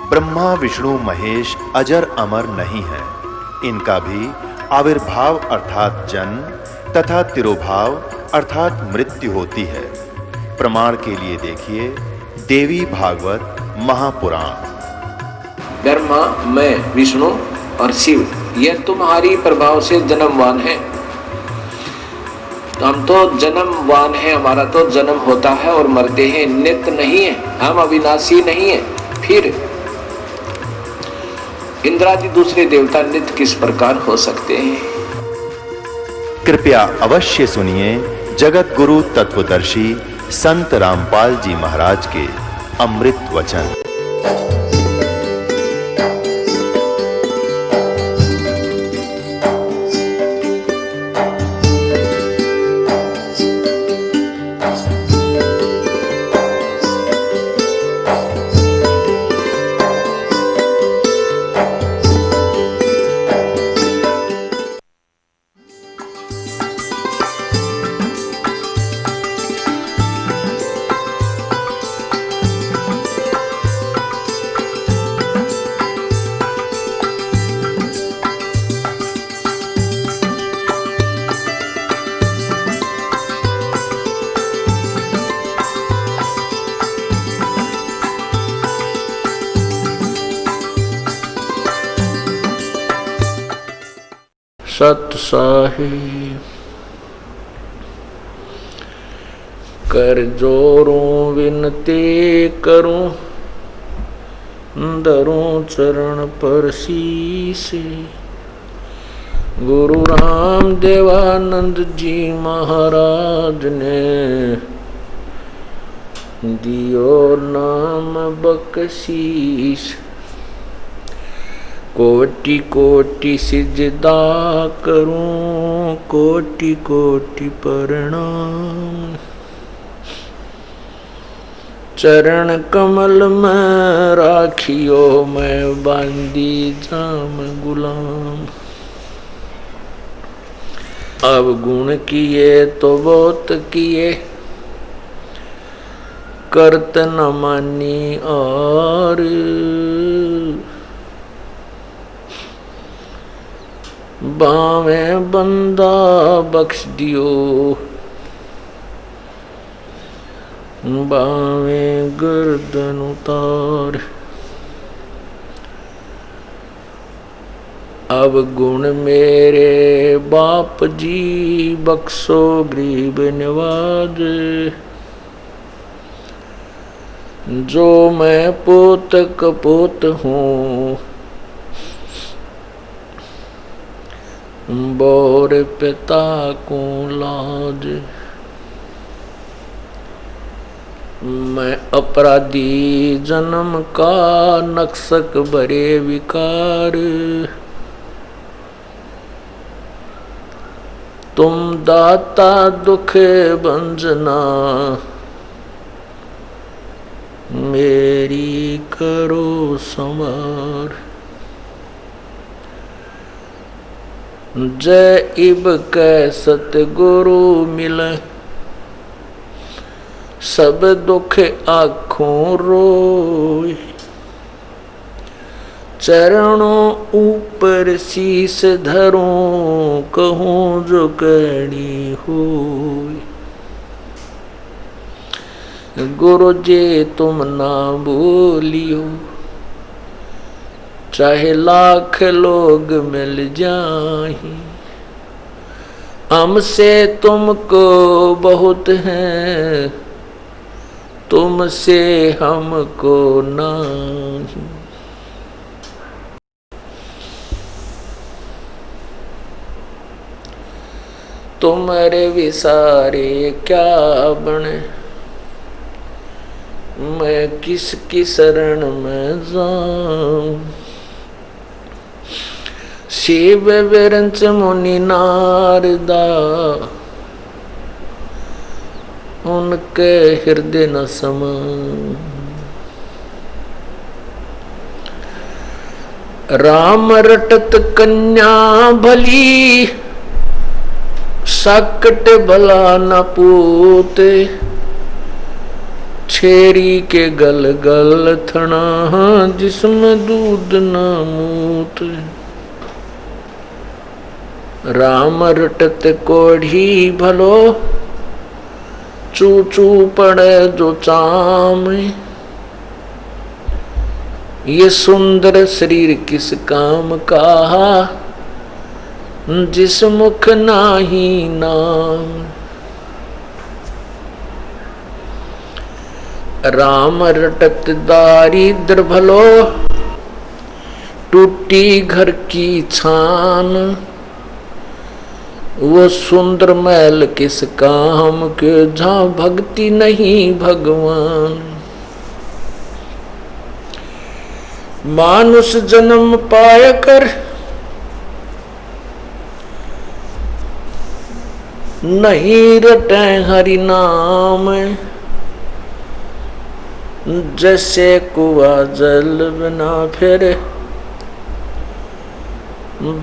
ब्रह्मा विष्णु महेश अजर अमर नहीं है। इनका भी आविर्भाव अर्थात जन्म तथा तिरोभाव अर्थात मृत्यु होती है। प्रमाण के लिए देखिए देवी भागवत महापुराण। ब्रह्मा, मैं, विष्णु और शिव यह तुम्हारी प्रभाव से जन्मवान है। हम तो जन्मवान है, हमारा तो जन्म होता है और मरते हैं, नित्य नहीं है, हम अविनाशी नहीं है। फिर इंद्रादि दूसरे देवता नित्य किस प्रकार हो सकते हैं? कृपया अवश्य सुनिए जगत गुरु तत्वदर्शी संत रामपाल जी महाराज के अमृत वचन। सत साहिब कर जोरों विनती करूं, धरूं चरण पर शीस। गुरु राम देवानंद जी महाराज ने दियो नाम बख्शीश। कोटि कोटि सिजदा करूं, कोटि कोटि प्रणाम। चरण कमल में राखियो, मैं बांदी जाम गुलाम। अब गुण किए तो बहुत किए, करत न मानी और। बावे बंदा बख्श दियो, बावे गर्दन उतार। अब गुण मेरे बाप जी बख्शो गरीब नवाज। जो मैं पोत कपोत हूँ, बोर पिता को लाज। मैं अपराधी जन्म का, नक्सक भरे विकार। तुम दाता दुख भंजना, मेरी करो संवार। जय इब कै सतगुरु मिले, सब दुख आँखों रोय। चरणों ऊपर शीस धरूं, कहूँ जो कहनी होय। गुरु जी तुम ना बोलियो, चाहे लाख लोग मिल जाएं। हमसे तुमको बहुत है, तुमसे हमको नहीं। तुम्हारे विसारे क्या बने, मैं किसकी शरण में जाऊं। शिव विरंच मुनि नारदा, उनके हृदय न समा। राम रटत कन्या भली, साकट भला न पूते। छेरी के गल गल थना जिसमें दूध न मूत। राम रटत कोढ़ी भलो चू चू पड़े जो चाम। ये सुंदर शरीर किस काम का जिस मुख नाही नाम। राम रटत दारिद्र भलो टूटी घर की छान। वो सुंदर महल किस काम के जहाँ भक्ति नहीं भगवान। मानुष जन्म पाय कर नहीं रटे हरि नाम। जैसे कुआ जल बिना फिर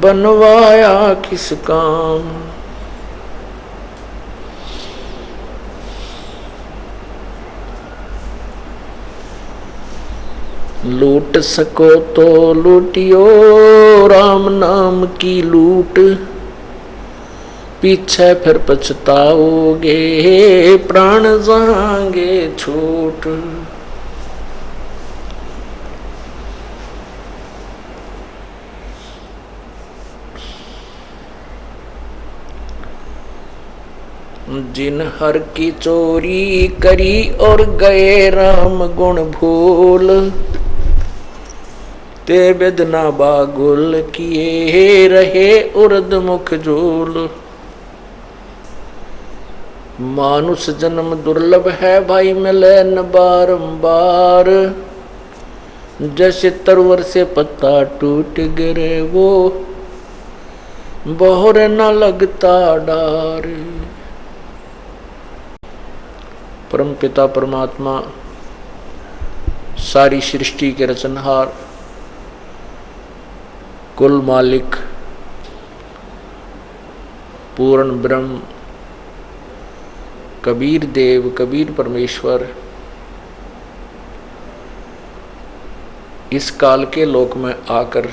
बनवाया किस काम। लूट सको तो लूटियो राम नाम की लूट। पीछे फिर पछताओगे प्राण जाएंगे छूट। जिन हर की चोरी करी और गए राम गुण भूल। ते बेदना बागुल किए रहे उर्द मुख झूल। मानुष जन्म दुर्लभ है भाई मिले न बारंबार। जैसे तरवर से पत्ता टूट गिरे वो बोहर न लगता डार। परम पिता परमात्मा सारी सृष्टि के रचनहार कुल मालिक पूर्ण ब्रह्म कबीर देव कबीर परमेश्वर इस काल के लोक में आकर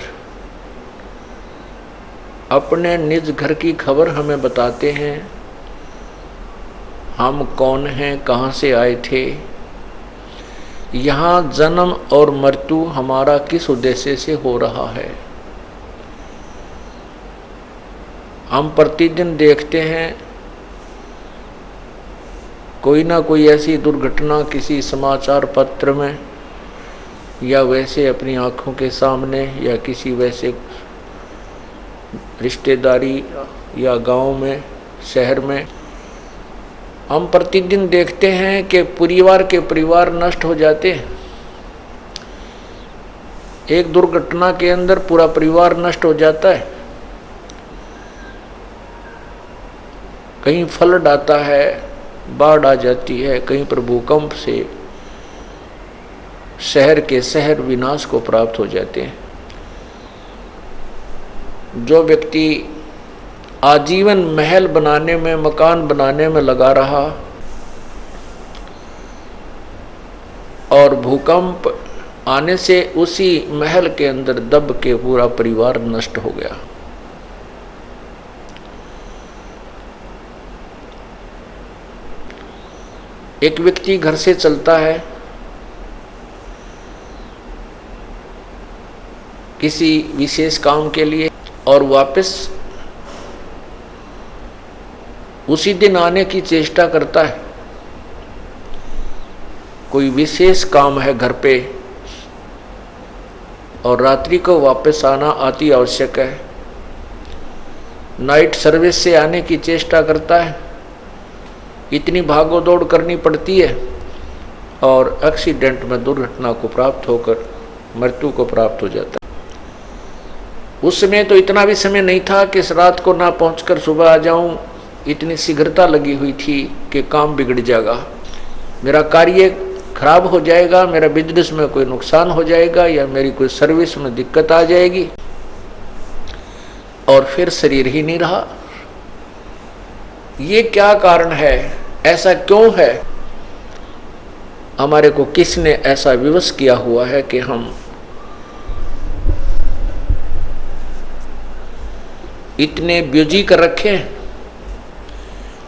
अपने निज घर की खबर हमें बताते हैं। हम कौन हैं, कहाँ से आए थे, यहाँ जन्म और मृत्यु हमारा किस उद्देश्य से हो रहा है। हम प्रतिदिन देखते हैं कोई ना कोई ऐसी दुर्घटना किसी समाचार पत्र में या वैसे अपनी आंखों के सामने या किसी वैसे रिश्तेदारी या गांव में शहर में हम प्रतिदिन देखते हैं कि परिवार नष्ट हो जाते हैं। एक दुर्घटना के अंदर पूरा परिवार नष्ट हो जाता है। कहीं फ्लड आता है, बाढ़ आ जाती है, कहीं पर भूकंप से शहर के शहर विनाश को प्राप्त हो जाते हैं। जो व्यक्ति आजीवन महल बनाने में मकान बनाने में लगा रहा और भूकंप आने से उसी महल के अंदर दब के पूरा परिवार नष्ट हो गया। एक व्यक्ति घर से चलता है किसी विशेष काम के लिए और वापस उसी दिन आने की चेष्टा करता है। कोई विशेष काम है घर पे और रात्रि को वापस आना अति आवश्यक है। नाइट सर्विस से आने की चेष्टा करता है। इतनी भागो दौड़ करनी पड़ती है और एक्सीडेंट में दुर्घटना को प्राप्त होकर मृत्यु को प्राप्त हो जाता है। उस समय तो इतना भी समय नहीं था कि इस रात को ना पहुंचकर सुबह आ जाऊं। इतनी शीघ्रता लगी हुई थी कि काम बिगड़ जाएगा, मेरा कार्य खराब हो जाएगा, मेरा बिजनेस में कोई नुकसान हो जाएगा या मेरी कोई सर्विस में दिक्कत आ जाएगी और फिर शरीर ही नहीं रहा। ये क्या कारण है, ऐसा क्यों है? हमारे को किसने ऐसा विवश किया हुआ है कि हम इतने बिजी कर रखे,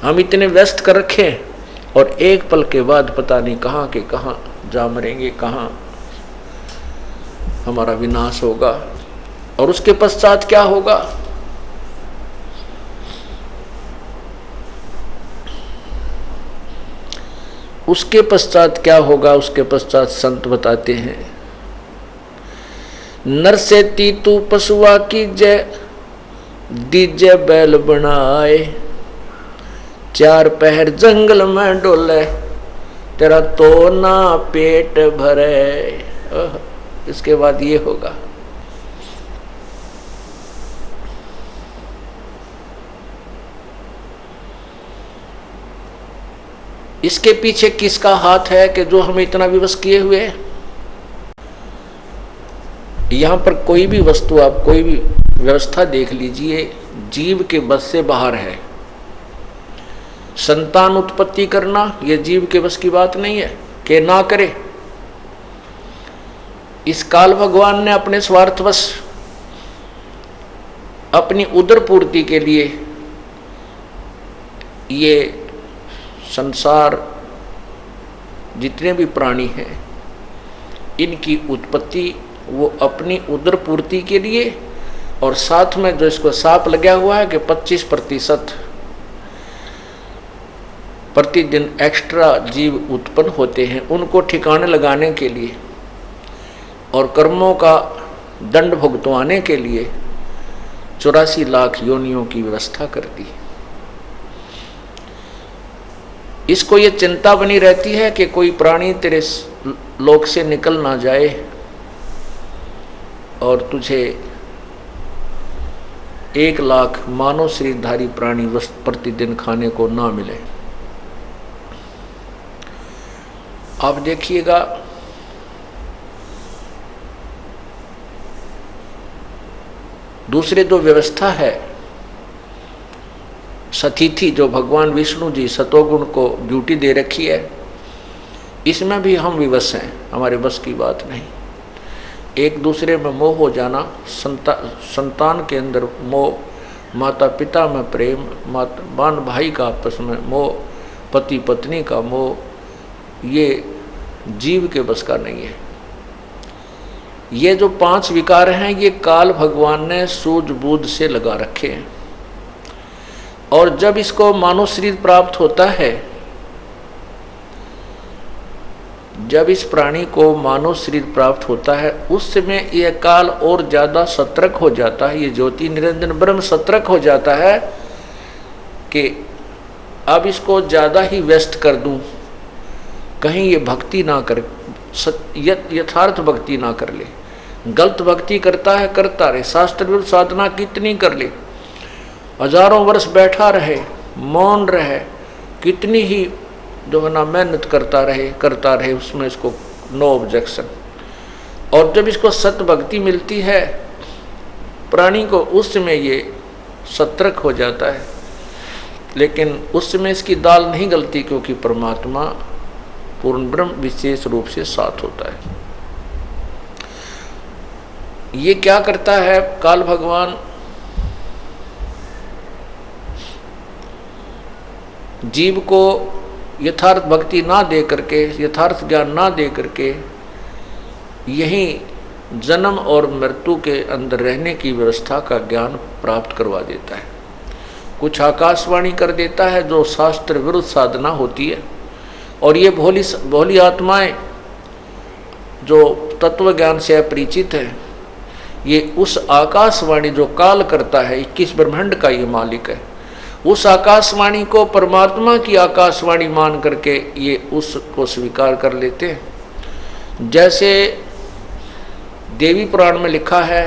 हम इतने व्यस्त कर रखे, और एक पल के बाद पता नहीं कहाँ के कहाँ जा मरेंगे, कहाँ हमारा विनाश होगा और उसके पश्चात क्या होगा। उसके पश्चात क्या होगा, उसके पश्चात संत बताते हैं, नर से तीतू पशुआ की जय, दीजे बैल बनाए, 4 पहर जंगल में डोले, तेरा तो ना पेट भरे। इसके बाद ये होगा। इसके पीछे किसका हाथ है कि जो हमें इतना विवश किए हुए है। यहां पर कोई भी वस्तु, आप कोई भी व्यवस्था देख लीजिए, जीव के बस से बाहर है। संतान उत्पत्ति करना यह जीव के बस की बात नहीं है कि ना करे। इस काल भगवान ने अपने स्वार्थवश, अपनी उदर पूर्ति के लिए ये संसार जितने भी प्राणी हैं इनकी उत्पत्ति वो अपनी उदर पूर्ति के लिए, और साथ में जो इसको साप लगा हुआ है कि 25% प्रतिदिन एक्स्ट्रा जीव उत्पन्न होते हैं, उनको ठिकाने लगाने के लिए और कर्मों का दंड भुगतवाने के लिए 84 लाख योनियों की व्यवस्था कर दी। इसको ये चिंता बनी रहती है कि कोई प्राणी तेरे लोक से निकल ना जाए और तुझे 1 लाख मानव शरीरधारी प्राणी प्रतिदिन खाने को ना मिले। आप देखिएगा, दूसरे जो व्यवस्था है सतिथि, जो भगवान विष्णु जी सतोगुण को ड्यूटी दे रखी है, इसमें भी हम विवश हैं, हमारे बस की बात नहीं। एक दूसरे में मोह हो जाना, संतान के अंदर मोह, माता पिता में प्रेम, बहन भाई का आपस में मोह, पति पत्नी का मोह, ये जीव के बस का नहीं है। ये जो 5 विकार हैं ये काल भगवान ने सूझबूझ से लगा रखे हैं, और जब इसको मानव शरीर प्राप्त होता है, जब इस प्राणी को मानव शरीर प्राप्त होता है, उस समय यह काल और ज़्यादा सतर्क हो जाता है, ये ज्योति निरंजन ब्रह्म सतर्क हो जाता है कि अब इसको ज़्यादा ही व्यस्त कर दूं, कहीं ये भक्ति ना कर, यथार्थ भक्ति ना कर ले। गलत भक्ति करता है, करता रहे, शास्त्र विरुद्ध साधना कितनी कर ले, हजारों वर्ष बैठा रहे, मौन रहे, कितनी ही जो है ना मेहनत करता रहे, उसमें इसको नो ऑब्जेक्शन। और जब इसको सत्य भक्ति मिलती है प्राणी को, उस समय ये सतर्क हो जाता है, लेकिन उस समय इसकी दाल नहीं गलती, क्योंकि परमात्मा पूर्ण ब्रह्म विशेष रूप से साथ होता है। ये क्या करता है काल भगवान, जीव को यथार्थ भक्ति ना दे करके, यथार्थ ज्ञान ना दे करके यही जन्म और मृत्यु के अंदर रहने की व्यवस्था का ज्ञान प्राप्त करवा देता है। कुछ आकाशवाणी कर देता है जो शास्त्र विरुद्ध साधना होती है, और ये भोली आत्माएं जो तत्व ज्ञान से अपरिचित है, ये उस आकाशवाणी जो काल करता है, 21 ब्रह्मांड का ये मालिक है, उस आकाशवाणी को परमात्मा की आकाशवाणी मान करके ये उसको स्वीकार कर लेते हैं। जैसे देवी पुराण में लिखा है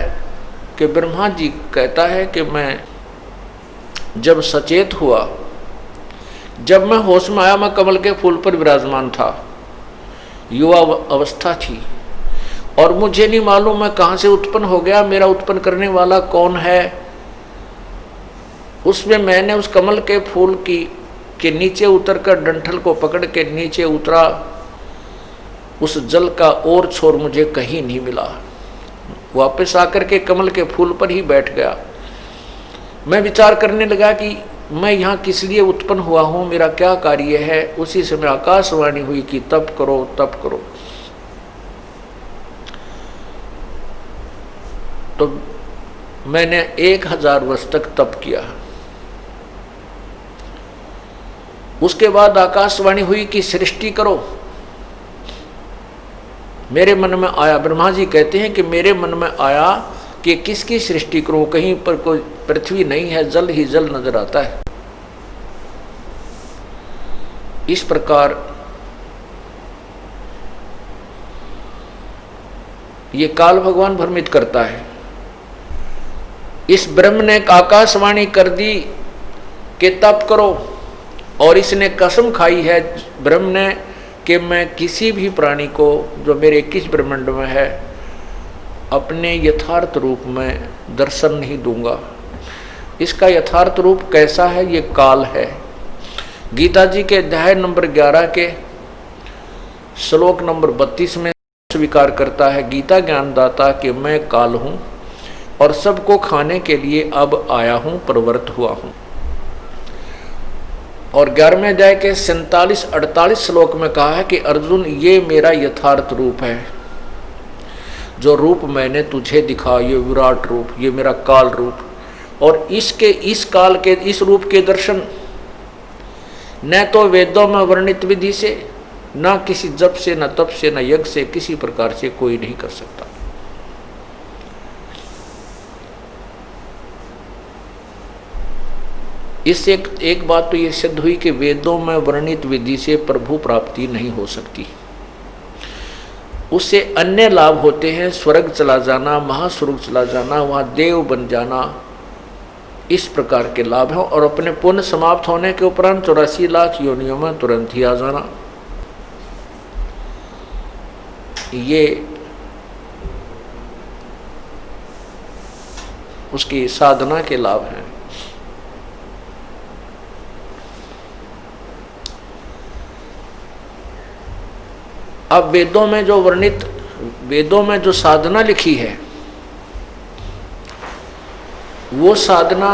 कि ब्रह्मा जी कहता है कि मैं जब सचेत हुआ, जब मैं होश में आया, मैं कमल के फूल पर विराजमान था, युवा अवस्था थी, और मुझे नहीं मालूम मैं कहाँ से उत्पन्न हो गया, मेरा उत्पन्न करने वाला कौन है। उसमें मैंने उस कमल के फूल के नीचे उतरकर डंठल को पकड़ के नीचे उतरा, उस जल का और छोर मुझे कहीं नहीं मिला। वापस आकर के कमल के फूल पर ही बैठ गया। मैं विचार करने लगा कि मैं यहाँ किस लिए उत्पन्न हुआ हूँ, मेरा क्या कार्य है। उसी समय आकाशवाणी हुई कि तप करो तप करो। तो मैंने 1000 वर्ष तक तप किया। उसके बाद आकाशवाणी हुई कि सृष्टि करो। मेरे मन में आया, ब्रह्मा जी कहते हैं कि मेरे मन में आया कि किसकी सृष्टि करूं, कहीं पर कोई पृथ्वी नहीं है, जल ही जल नजर आता है। इस प्रकार ये काल भगवान भ्रमित करता है। इस ब्रह्म ने आकाशवाणी कर दी कि तप करो, और इसने कसम खाई है ब्रह्म ने कि मैं किसी भी प्राणी को जो मेरे 21 ब्रह्मांड में है अपने यथार्थ रूप में दर्शन नहीं दूंगा। इसका यथार्थ रूप कैसा है? ये काल है। गीता जी के अध्याय नंबर 11 के श्लोक नंबर 32 में स्वीकार करता है गीता ज्ञानदाता कि मैं काल हूँ और सबको खाने के लिए अब आया हूँ, प्रवृत्त हुआ हूँ। और 11वें अध्याय के 47-48 श्लोक में कहा है कि अर्जुन ये मेरा यथार्थ रूप है, जो रूप मैंने तुझे दिखा, ये विराट रूप, ये मेरा काल रूप। और इसके इस काल के इस रूप के दर्शन न तो वेदों में वर्णित विधि से, न किसी जप से, न तप से, न यज्ञ से, किसी प्रकार से कोई नहीं कर सकता। इससे एक बात तो ये सिद्ध हुई कि वेदों में वर्णित विधि से प्रभु प्राप्ति नहीं हो सकती। उससे अन्य लाभ होते हैं, स्वर्ग चला जाना, महास्वर्ग चला जाना, वहाँ देव बन जाना, इस प्रकार के लाभ हैं। और अपने पुण्य समाप्त होने के उपरांत 84 लाख योनियों में तुरंत ही आ जाना, ये उसकी साधना के लाभ हैं। अब वेदों में जो वर्णित, वेदों में जो साधना लिखी है वो साधना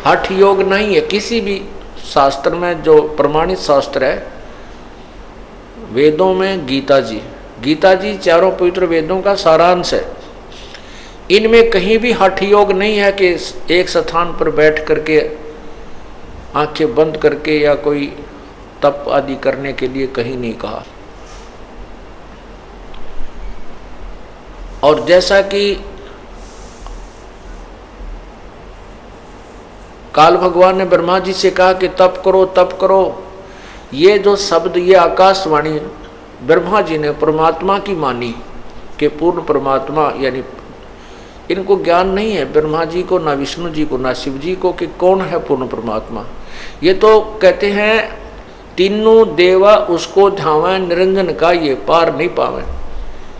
हठ योग नहीं है। किसी भी शास्त्र में जो प्रमाणित शास्त्र है, वेदों में गीता जी चारों पवित्र वेदों का सारांश है। इनमें कहीं भी हठ योग नहीं है कि एक स्थान पर बैठ करके आंखें बंद करके या कोई तप आदि करने के लिए कहीं नहीं कहा। और जैसा कि काल भगवान ने ब्रह्मा जी से कहा कि तप करो तप करो, ये जो शब्द, ये आकाशवाणी ब्रह्मा जी ने परमात्मा की मानी कि पूर्ण परमात्मा, यानी इनको ज्ञान नहीं है ब्रह्मा जी को, ना विष्णु जी को, ना शिव जी को कि कौन है पूर्ण परमात्मा। ये तो कहते हैं तीनों देवा उसको ध्यावे, निरंजन का ये पार नहीं पावे।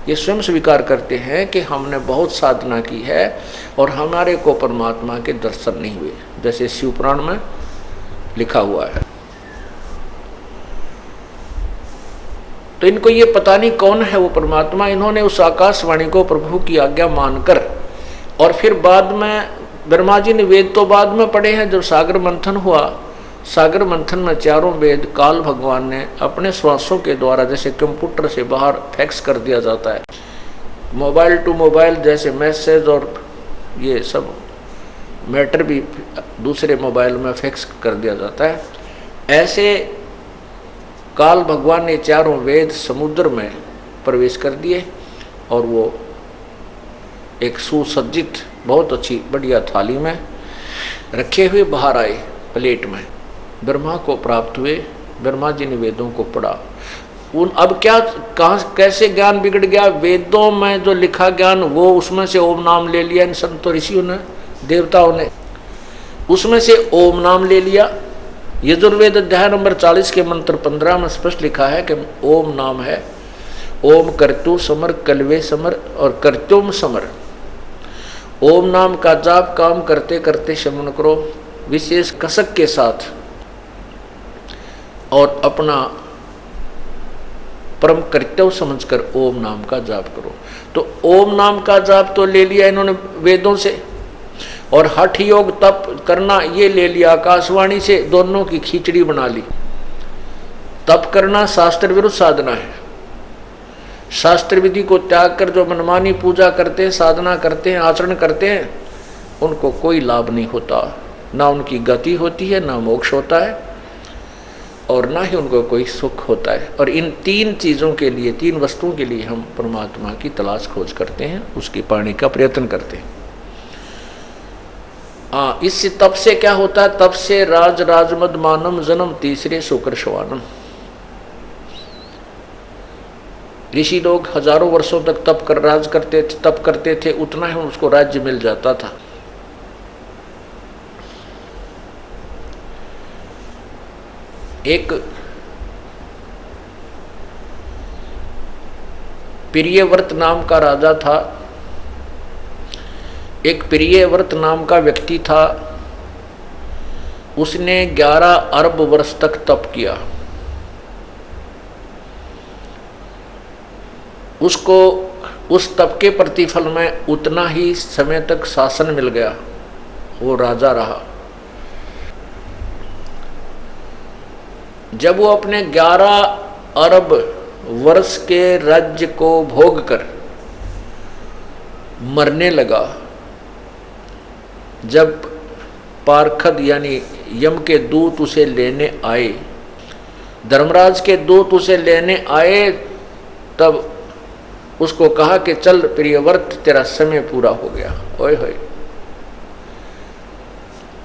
ये स्वयं स्वीकार करते हैं कि हमने बहुत साधना की है और हमारे को परमात्मा के दर्शन नहीं हुए, जैसे शिव पुराण में लिखा हुआ है। तो इनको ये पता नहीं कौन है वो परमात्मा। इन्होंने उस आकाशवाणी को प्रभु की आज्ञा मानकर, और फिर बाद में ब्रह्मा जी ने वेद तो बाद में पढ़े हैं। जब सागर मंथन हुआ, सागर मंथन में चारों वेद काल भगवान ने अपने श्वासों के द्वारा, जैसे कंप्यूटर से बाहर फैक्स कर दिया जाता है, मोबाइल टू मोबाइल जैसे मैसेज और ये सब मैटर भी दूसरे मोबाइल में फैक्स कर दिया जाता है, ऐसे काल भगवान ने चारों वेद समुद्र में प्रवेश कर दिए और वो एक सुसज्जित बहुत अच्छी बढ़िया थाली में रखे हुए बाहर आए प्लेट में, ब्रह्मा को प्राप्त हुए। ब्रह्मा जी ने वेदों को पढ़ा। अब क्या, कहाँ कैसे ज्ञान बिगड़ गया? वेदों में जो लिखा ज्ञान वो उसमें से ओम नाम ले लिया इन संतों ऋषियों ने, देवताओं ने उसमें से ओम नाम ले लिया। यजुर्वेद अध्याय नंबर 40 के मंत्र 15 में स्पष्ट लिखा है कि ओम नाम है, ओम कर्तु समर कलवे समर और कर्त्युम समर। ओम नाम का जाप काम करते करते श्रवण करो, विशेष कसक के साथ, और अपना परम कर्तव्य समझकर ओम नाम का जाप करो। तो ओम नाम का जाप तो ले लिया इन्होंने वेदों से, और हठ योग तप करना ये ले लिया आकाशवाणी से, दोनों की खिचड़ी बना ली। तप करना शास्त्र विरुद्ध साधना है। शास्त्र विधि को त्याग कर जो मनमानी पूजा करते हैं, साधना करते हैं, आचरण करते हैं, उनको कोई लाभ नहीं होता, ना उनकी गति होती है, ना मोक्ष होता है, और ना ही उनको कोई सुख होता है। और इन तीन चीज़ों के लिए, तीन वस्तुओं के लिए हम परमात्मा की तलाश खोज करते हैं, उसकी पाने का प्रयत्न करते हैं। इससे तप से क्या होता है? तप से राज राजमद मानम जन्म तीसरे शुक्र शवानम। ऋषि लोग हजारों वर्षों तक तप करते थे, उतना ही उसको राज्य मिल जाता था। एक प्रियव्रत नाम का राजा था, एक प्रियव्रत नाम का व्यक्ति था। उसने 11 अरब वर्ष तक तप किया। उसको उस तप के प्रतिफल में उतना ही समय तक शासन मिल गया, वो राजा रहा। जब वो अपने 11 अरब वर्ष के राज्य को भोग कर मरने लगा, जब पार्षद यानी यम के दूत उसे लेने आए, धर्मराज के दूत उसे लेने आए, तब उसको कहा कि चल प्रियव्रत, तेरा समय पूरा हो गया। ओए होए।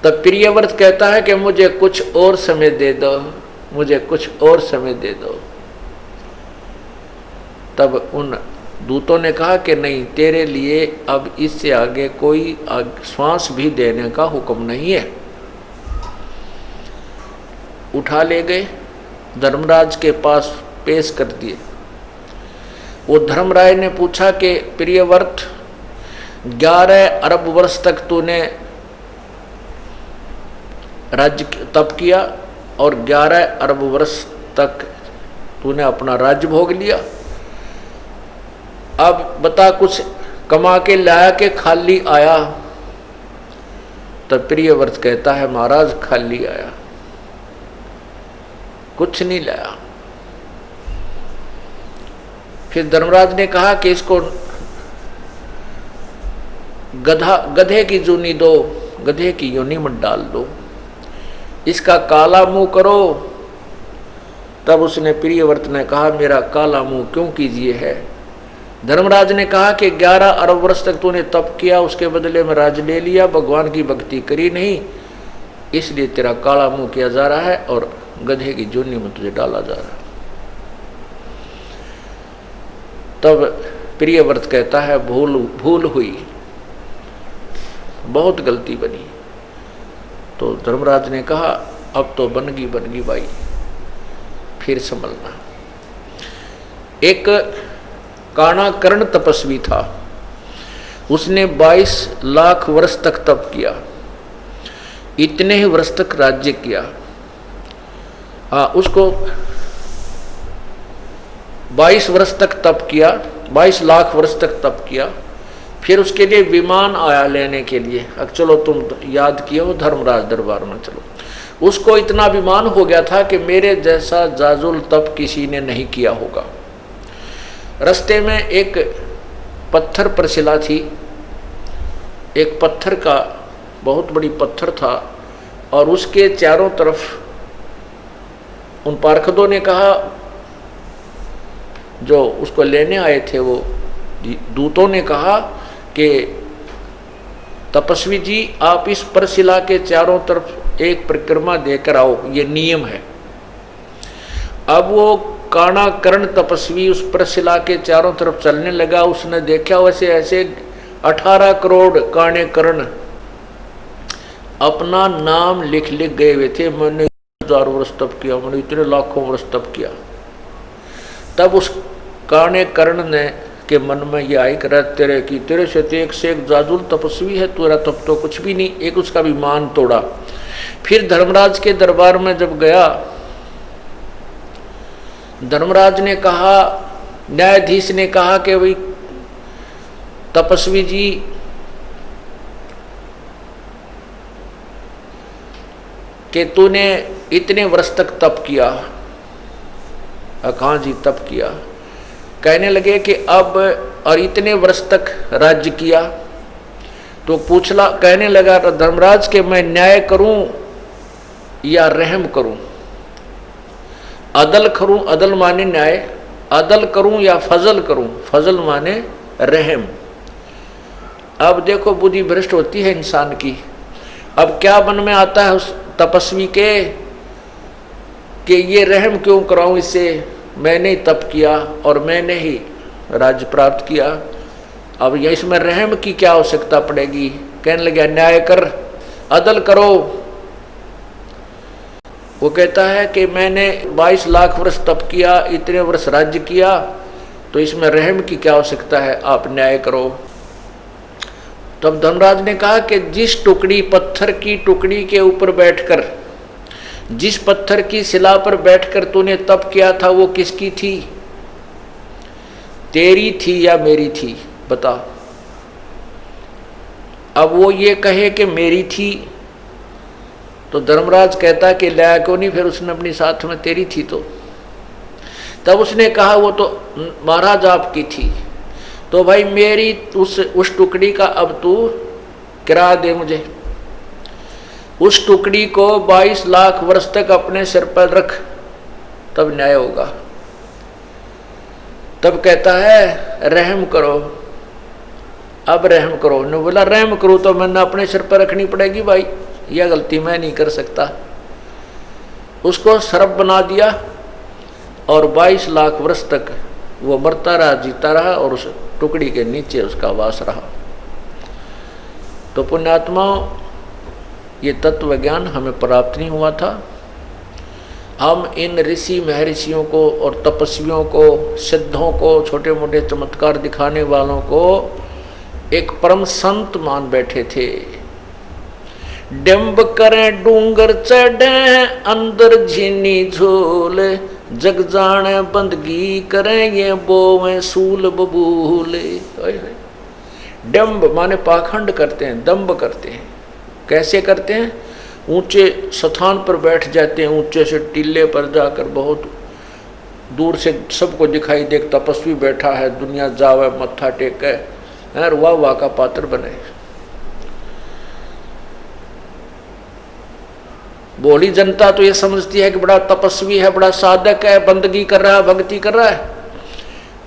तब प्रियव्रत कहता है कि मुझे कुछ और समय दे दो, मुझे कुछ और समय दे दो। तब उन दूतों ने कहा कि नहीं, तेरे लिए अब इससे आगे कोई श्वास भी देने का हुक्म नहीं है। उठा ले गए, धर्मराज के पास पेश कर दिए। वो धर्मराय ने पूछा कि प्रियव्रत, 11 अरब वर्ष तक तूने राज्य तप किया और 11 अरब वर्ष तक तूने अपना राज्य भोग लिया, अब बता कुछ कमा के लाया के खाली आया? तब प्रियव्रत कहता है, महाराज खाली आया, कुछ नहीं लाया। फिर धर्मराज ने कहा कि इसको गधे की जूनी दो, गधे की योनि में डाल दो, इसका काला मुंह करो। तब उसने प्रियव्रत ने कहा, मेरा काला मुंह क्यों कीजिए है? धर्मराज ने कहा कि 11 अरब वर्ष तक तूने तप किया, उसके बदले में राज ले लिया, भगवान की भक्ति करी नहीं, इसलिए तेरा काला मुंह किया जा रहा है और गधे की जोनी में तुझे डाला जा रहा है। तब प्रियव्रत कहता है, भूल हुई, बहुत गलती बनी। तो धर्मराज ने कहा, अब तो बनगी भाई, फिर संभलना। एक काणा कर्ण तपस्वी था, उसने 22 लाख वर्ष तक तप किया, इतने ही वर्ष तक राज्य किया। उसको 22 वर्ष तक तप किया, 22 लाख वर्ष तक तप किया। फिर उसके लिए विमान आया लेने के लिए, अब चलो तुम याद किए हो धर्मराज दरबार में चलो। उसको इतना अभिमान हो गया था कि मेरे जैसा जाजुल तप किसी ने नहीं किया होगा। रास्ते में एक पत्थर पर शिला थी, एक पत्थर का बहुत बड़ी पत्थर था, और उसके चारों तरफ उन पार्षदों ने कहा, जो उसको लेने आए थे वो दूतों ने कहा कि तपस्वी जी, आप इस परशिला के चारों तरफ एक परिक्रमा देकर आओ, ये नियम है। अब वो काणा कर्ण तपस्वी उस परशिला के चारों तरफ चलने लगा। उसने देखा वैसे ऐसे 18 करोड़ काणे कर्ण अपना नाम लिख गए हुए थे, मैंने 1000 वर्ष तप किया, मैंने इतने लाखों वर्ष तप किया। तब उस काणे कर्ण ने के मन में ये आई कर, तेरे से एक जाजुल तपस्वी है, तेरा तप तो कुछ भी नहीं। एक उसका भी मान तोड़ा। फिर धर्मराज के दरबार में जब गया धर्मराज ने कहा, न्यायाधीश ने कहा कि भाई तपस्वी जी, कि तूने इतने वर्ष तक तप किया। कहाँ जी तप किया? कहने लगे कि अब और इतने वर्ष तक राज्य किया। तो कहने लगा धर्मराज के मैं न्याय करूं या रहम करूं, अदल करूं, अदल माने न्याय, अदल करूं या फजल करूं, फजल माने रहम। अब देखो बुद्धि भ्रष्ट होती है इंसान की। अब क्या मन में आता है उस तपस्वी के कि ये रहम क्यों कराऊं इससे, मैंने ही तप किया और मैंने ही राज्य प्राप्त किया, अब ये इसमें रहम की क्या आवश्यकता पड़ेगी। कहने लगा न्याय कर, अदल करो। वो कहता है कि मैंने 22 लाख वर्ष तप किया, इतने वर्ष राज्य किया, तो इसमें रहम की क्या आवश्यकता है, आप न्याय करो। तब धर्मराज ने कहा कि जिस टुकड़ी, पत्थर की टुकड़ी के ऊपर बैठकर, जिस पत्थर की शिला पर बैठकर तूने तप किया था वो किसकी थी, तेरी थी या मेरी थी, बता। अब वो ये कहे कि मेरी थी, तो धर्मराज कहता कि लाया क्यों नहीं, फिर उसने अपनी साथ में तेरी थी। तो तब उसने कहा वो तो महाराज आपकी थी, तो भाई मेरी उस टुकड़ी का अब तू किराया दे मुझे। उस टुकड़ी को 22 लाख वर्ष तक अपने सिर पर रख, तब न्याय होगा। तब कहता है रहम करो, अब रहम करो। उन्होंने बोला रहम करो तो मैंने अपने सिर पर रखनी पड़ेगी भाई, यह गलती मैं नहीं कर सकता। उसको सर्प बना दिया और 22 लाख वर्ष तक वो मरता रहा, जीता रहा, और उस टुकड़ी के नीचे उसका वास रहा। तो पुण्यात्माओं, ये तत्व ज्ञान हमें प्राप्त नहीं हुआ था। हम इन ऋषि महर्षियों को और तपस्वियों को, सिद्धों को, छोटे मोटे चमत्कार दिखाने वालों को एक परम संत मान बैठे थे। डिम्ब करें डूंगर चढ़े, अंदर झीनी झोल, जग जाने बंदगी करें ये बोवें सूल बबूले। डम्ब माने पाखंड करते हैं, दम्ब करते हैं। कैसे करते हैं? ऊंचे स्थान पर बैठ जाते हैं, ऊंचे से टीले पर जाकर बहुत दूर से सबको दिखाई दे तपस्वी बैठा है, दुनिया जावे मत्था टेके और वाह वाह का पात्र बने। भोली जनता तो ये समझती है कि बड़ा तपस्वी है, बड़ा साधक है, बंदगी कर रहा है, भक्ति कर रहा है।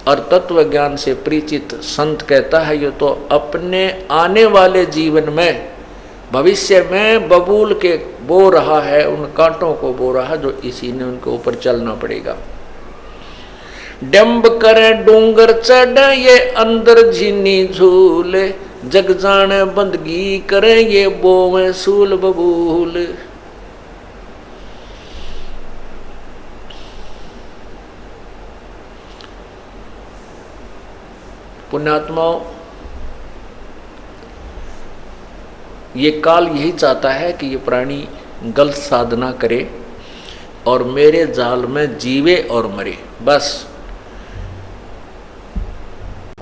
और तत्व ज्ञान से परिचित संत कहता है ये तो अपने आने वाले जीवन में, भविष्य में बबूल के बो रहा है, उन कांटों को बो रहा है जो इसी ने उनके ऊपर चलना पड़ेगा। डम्ब करे डूंगर चढ़ ये अंदर झीनी झूल, जग जाने बंदगी करे ये बोवे सूल बबूल। पुण्यात्माओं, ये काल यही चाहता है कि ये प्राणी गलत साधना करे और मेरे जाल में जीवे और मरे, बस।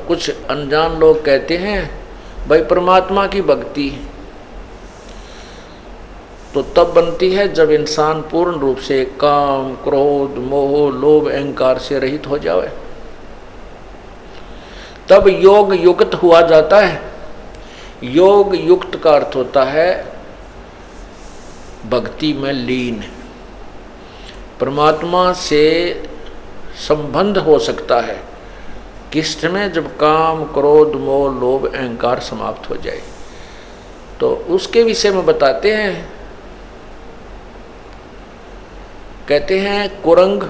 कुछ अनजान लोग कहते हैं भाई परमात्मा की भक्ति तो तब बनती है जब इंसान पूर्ण रूप से काम, क्रोध, मोह, लोभ, अहंकार से रहित हो जाए, तब योग युक्त हुआ जाता है। योग युक्त का अर्थ होता है भक्ति में लीन, परमात्मा से संबंध हो सकता है किस में, जब काम, क्रोध, मोह, लोभ, अहंकार समाप्त हो जाए। तो उसके विषय में बताते हैं, कहते हैं कुरंग,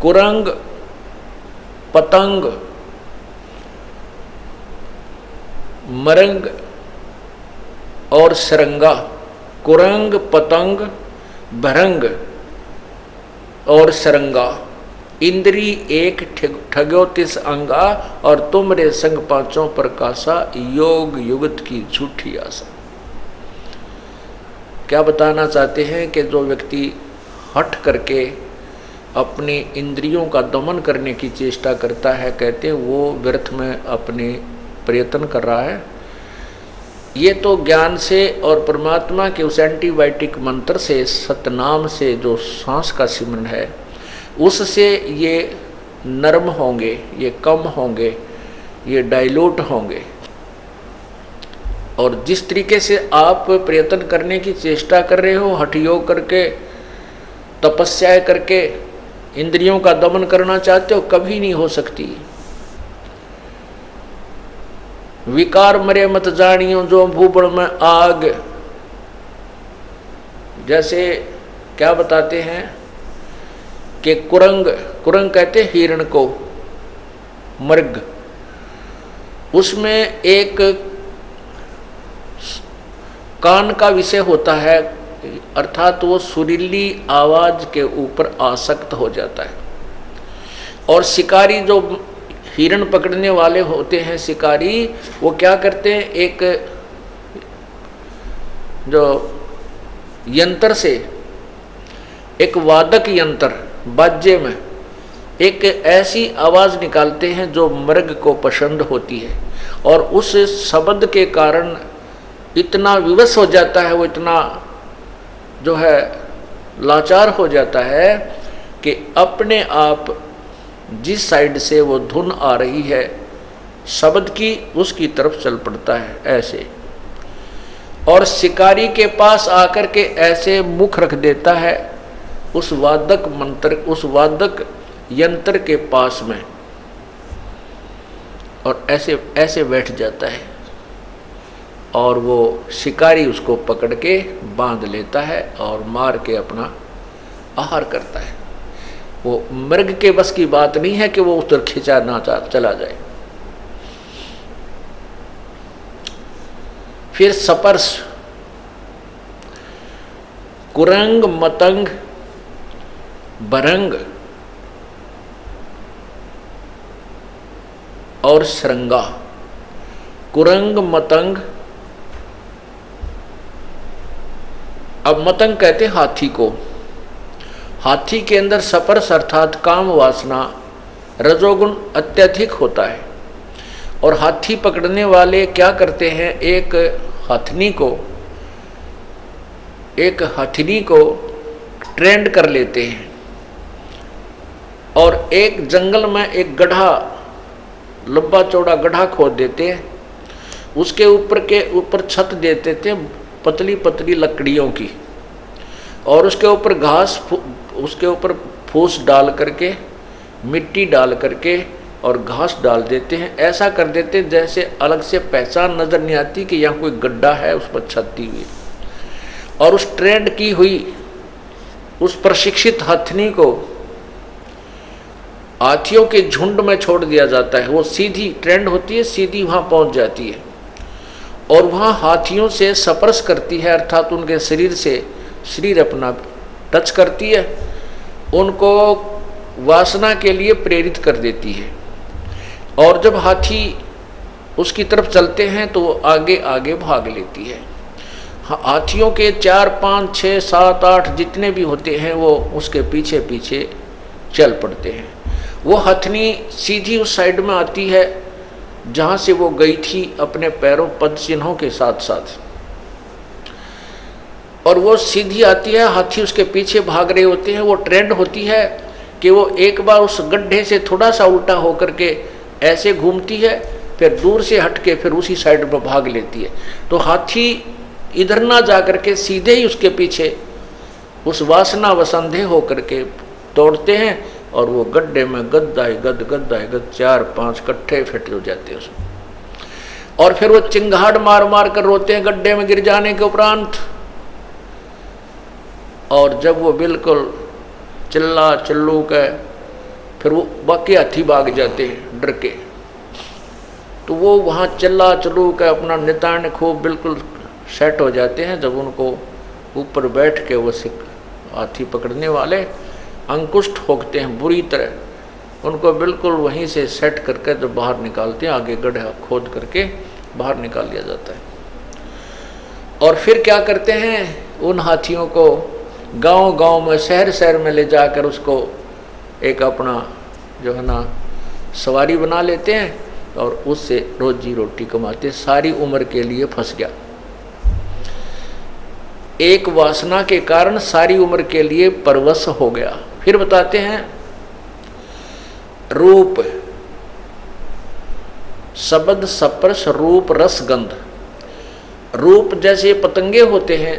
कुरंग, पतंग, मरंग और सरंगा। कुरंग, पतंग, भरंग और सरंगा, इंद्री एक ठग्यो तिस अंगा, और तुमरे संग पांचों प्रकाशा, योग युगत की झूठी आशा। क्या बताना चाहते हैं कि जो व्यक्ति हट करके अपनी इंद्रियों का दमन करने की चेष्टा करता है, कहते हैं वो व्यर्थ में अपने प्रयत्न कर रहा है। ये तो ज्ञान से और परमात्मा के उस एंटीबायोटिक मंत्र से, सतनाम से जो सांस का सिमरन है, उससे ये नरम होंगे, ये कम होंगे, ये डाइल्यूट होंगे। और जिस तरीके से आप प्रयत्न करने की चेष्टा कर रहे हो, हठ योग करके, तपस्याएं करके इंद्रियों का दमन करना चाहते हो, कभी नहीं हो सकती। विकार मरे मत जानियो जो भूबड़ में आग, जैसे क्या बताते हैं कि कुरंग कहते हिरण को, मृग, उसमें एक कान का विषय होता है, अर्थात वो सुरीली आवाज के ऊपर आसक्त हो जाता है। और शिकारी जो हिरण पकड़ने वाले होते हैं, शिकारी, वो क्या करते हैं, एक जो यंत्र से, एक वादक यंत्र, बाजे में एक ऐसी आवाज निकालते हैं जो मृग को पसंद होती है, और उस शब्द के कारण इतना विवश हो जाता है, वो इतना जो है लाचार हो जाता है कि अपने आप जिस साइड से वो धुन आ रही है शब्द की, उसकी तरफ चल पड़ता है ऐसे। और शिकारी के पास आकर के ऐसे मुख रख देता है उस वादक मंत्र, उस वादक यंत्र के पास में, और ऐसे ऐसे बैठ जाता है, और वो शिकारी उसको पकड़ के बांध लेता है और मार के अपना आहार करता है। वो मृग के बस की बात नहीं है कि वो उस तरफ खिंचा ना चला जाए। फिर सपर्श, कुरंग, मतंग, भरंग और श्रृंगा। कुरंग, मतंग, अब मतंग कहते हाथी को। हाथी के अंदर सपर्श अर्थात काम वासना, रजोगुण अत्यधिक होता है। और हाथी पकड़ने वाले क्या करते हैं, एक हथनी को ट्रेंड कर लेते हैं, और एक जंगल में एक गड्ढा, लंबा चौड़ा गड्ढा खोद देते हैं, उसके ऊपर छत देते थे पतली पतली लकड़ियों की, और उसके ऊपर घास, उसके ऊपर फूस डाल करके, मिट्टी डाल करके और घास डाल देते हैं। ऐसा कर देते हैं जैसे अलग से पहचान नजर नहीं आती कि यहाँ कोई गड्ढा है, उस पर छत दी हुई। और उस ट्रेंड की हुई उस प्रशिक्षित हथनी को हाथियों के झुंड में छोड़ दिया जाता है। वो सीधी ट्रेंड होती है, सीधी वहाँ पहुँच जाती है, और वहाँ हाथियों से स्पर्श करती है, अर्थात उनके शरीर से शरीर अपना टच करती है, उनको वासना के लिए प्रेरित कर देती है। और जब हाथी उसकी तरफ चलते हैं तो वो आगे आगे भाग लेती है। हाथियों के 4, 5, 6, 7, 8 जितने भी होते हैं वो उसके पीछे पीछे चल पड़ते हैं। वो हथनी सीधी उस साइड में आती है जहाँ से वो गई थी अपने पैरों पद चिन्हों के साथ साथ, और वो सीधी आती है, हाथी उसके पीछे भाग रहे होते हैं। वो ट्रेंड होती है कि वो एक बार उस गड्ढे से थोड़ा सा उल्टा होकर के ऐसे घूमती है, फिर दूर से हट के फिर उसी साइड पर भाग लेती है। तो हाथी इधर ना जा करके सीधे ही उसके पीछे उस वासना वसंधे होकर के दौड़ते हैं, और वो गड्ढे में गद्दाए गद 4, 5 कट्ठे फिट हो जाते हैं उसमें। और फिर वो चिंगाड़ मार मार कर रोते हैं गड्ढे में गिर जाने के उपरांत। और जब वो बिल्कुल चिल्ला चिल्लू के, फिर वो बाकी हाथी भाग जाते हैं डर के, तो वो वहाँ चिल्ला चिल्लू के अपना नितान खूब बिल्कुल सेट हो जाते हैं। जब उनको ऊपर बैठ के वो हाथी पकड़ने वाले अंकुश ठोकते हैं बुरी तरह, उनको बिल्कुल वहीं से सेट करके जब बाहर निकालते हैं, आगे गड्ढा खोद करके बाहर निकाल लिया जाता है। और फिर क्या करते हैं, उन हाथियों को गांव-गांव में, शहर-शहर में ले जाकर उसको एक अपना जो है ना सवारी बना लेते हैं और उससे रोजी रोटी कमाते। सारी उम्र के लिए फंस गया, एक वासना के कारण सारी उम्र के लिए परवश हो गया। फिर बताते हैं रूप, शब्द स्पर्श रूप रस गंध। रूप जैसे पतंगे होते हैं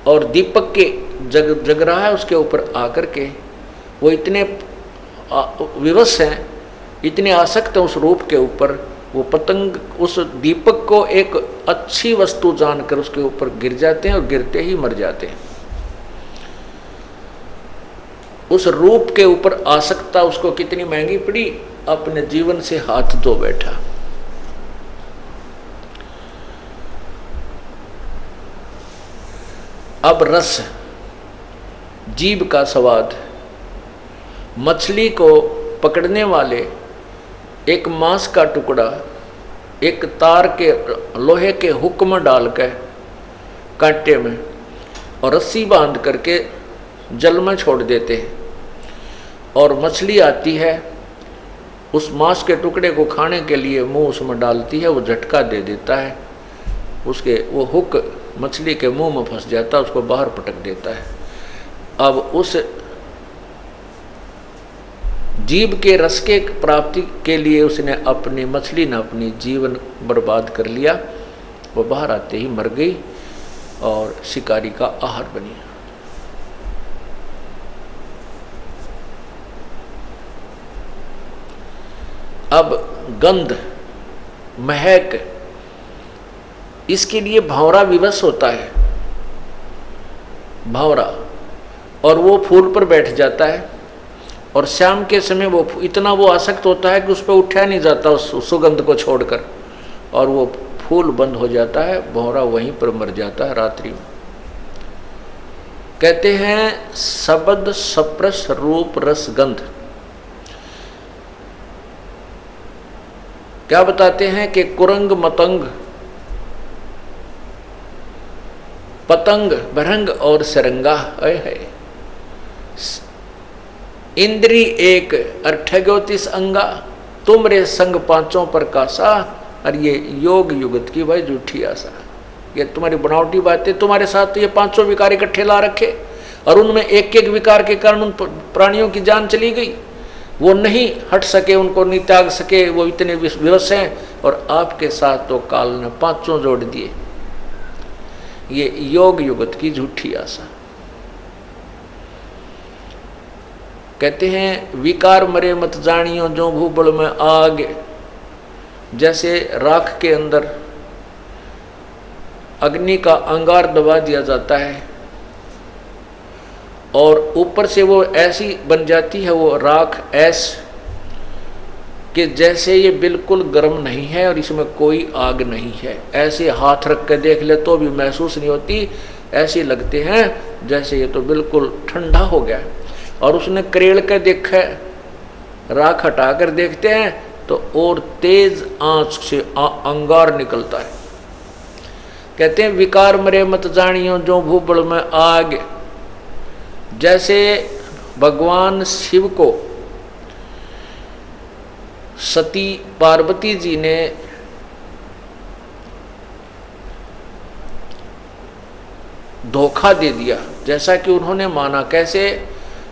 और दीपक के जग रहा है उसके ऊपर आकर के वो इतने विवश हैं, इतने आसक्त हैं उस रूप के ऊपर, वो पतंग उस दीपक को एक अच्छी वस्तु जानकर उसके ऊपर गिर जाते हैं और गिरते ही मर जाते हैं। उस रूप के ऊपर आसक्ता उसको कितनी महंगी पड़ी, अपने जीवन से हाथ धो बैठा। अब रस, जीभ का स्वाद। मछली को पकड़ने वाले एक मांस का टुकड़ा एक तार के लोहे के हुक में डालकर कांटे में और रस्सी बांध करके जल में छोड़ देते हैं, और मछली आती है उस मांस के टुकड़े को खाने के लिए मुंह उसमें डालती है, वो झटका दे देता है, उसके वो हुक मछली के मुंह में फंस जाता है, उसको बाहर पटक देता है। अब उस जीव के रस के प्राप्ति के लिए उसने अपनी मछली ने अपनी जीवन बर्बाद कर लिया। वो बाहर आते ही मर गई और शिकारी का आहार बनी। अब गंध, महक, इसके लिए भंवरा विवश होता है, भंवरा, और वो फूल पर बैठ जाता है और शाम के समय वो इतना वो आसक्त होता है कि उस पर उठा नहीं जाता उस सुगंध को छोड़कर, और वो फूल बंद हो जाता है, भंवरा वहीं पर मर जाता है रात्रि में। कहते हैं शब्द स्पर्श रूप रस गंध। क्या बताते हैं कि कुरंग मतंग पतंग भरंग और सरंगा है, इंद्री एक अठ्ठ्योतीस अंगा, तुमरे संग पांचों पर कासा। और ये योग युगत की भाई झूठी आशा, ये तुम्हारी बनावटी बातें। तुम्हारे साथ तो ये पांचों विकार इकट्ठे ला रखे और उनमें एक एक विकार के कारण उन प्राणियों की जान चली गई, वो नहीं हट सके, उनको नहीं त्याग सके, वो इतने विवश हैं, और आपके साथ तो काल ने पांचों जोड़ दिए। ये योग युगत की झूठी आशा। कहते हैं विकार मरे मत जानियो जो भूबल में आग। जैसे राख के अंदर अग्नि का अंगार दबा दिया जाता है और ऊपर से वो ऐसी बन जाती है वो राख ऐस कि जैसे ये बिल्कुल गर्म नहीं है और इसमें कोई आग नहीं है। ऐसे हाथ रख कर देख ले तो भी महसूस नहीं होती, ऐसे लगते हैं जैसे ये तो बिल्कुल ठंडा हो गया। और उसने करेड़ कर देखा, राख हटा कर देखते हैं तो और तेज आंच से अंगार निकलता है। कहते हैं विकार मरे मत जानियो जो भूबल में आग। जैसे भगवान शिव को सती पार्वती जी ने धोखा दे दिया, जैसा कि उन्होंने माना। कैसे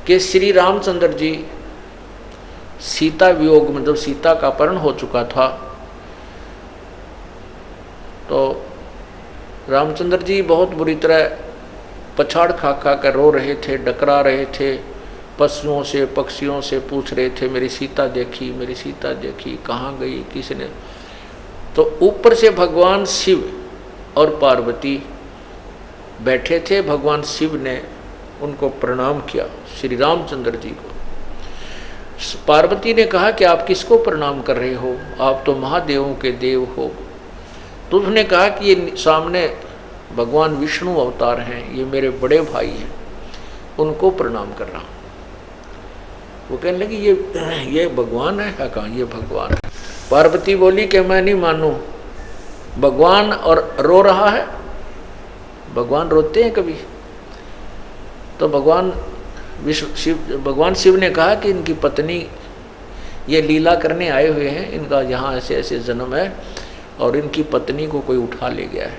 कि श्री रामचंद्र जी सीता वियोग में जब सीता का अपहरण हो चुका था तो रामचंद्र जी बहुत बुरी तरह पछाड़ खा खा कर रो रहे थे, डकरा रहे थे, पशुओं से पक्षियों से पूछ रहे थे मेरी सीता देखी, मेरी सीता देखी, कहाँ गई, किसने। तो ऊपर से भगवान शिव और पार्वती बैठे थे। भगवान शिव ने उनको प्रणाम किया, श्री रामचंद्र जी को। पार्वती ने कहा कि आप किसको प्रणाम कर रहे हो, आप तो महादेवों के देव हो। तो उसने कहा कि ये सामने भगवान विष्णु अवतार हैं, ये मेरे बड़े भाई हैं, उनको प्रणाम कर रहा हूँ। वो कहने लगी ये भगवान है? कहा ये भगवान है। पार्वती बोली कि मैं नहीं मानूं, भगवान और रो रहा है। भगवान रोते हैं कभी? तो भगवान शिव ने कहा कि इनकी पत्नी ये लीला करने आए हुए हैं, इनका यहाँ ऐसे ऐसे जन्म है और इनकी पत्नी को कोई उठा ले गया है,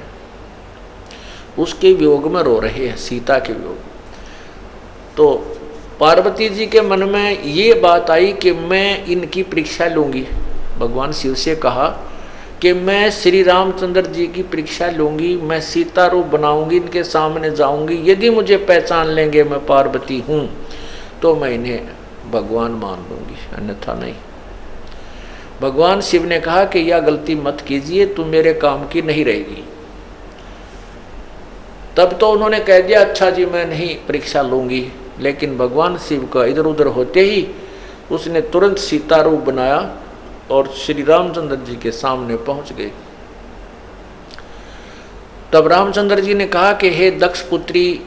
उसके वियोग में रो रहे हैं, सीता के वियोग। तो पार्वती जी के मन में ये बात आई कि मैं इनकी परीक्षा लूँगी। भगवान शिव से कहा कि मैं श्री रामचंद्र जी की परीक्षा लूँगी, मैं सीता रूप बनाऊँगी, इनके सामने जाऊँगी, यदि मुझे पहचान लेंगे मैं पार्वती हूँ तो मैं इन्हें भगवान मान लूँगी, अन्यथा नहीं। भगवान शिव ने कहा कि यह गलती मत कीजिए, तुम मेरे काम की नहीं रहेगी। तब तो उन्होंने कह दिया अच्छा जी मैं नहीं परीक्षा लूँगी, लेकिन भगवान शिव का इधर उधर होते ही उसने तुरंत सीता रूप बनाया और श्री रामचंद्र जी के सामने पहुंच गए। तब रामचंद्र जी ने कहा कि हे दक्ष पुत्री,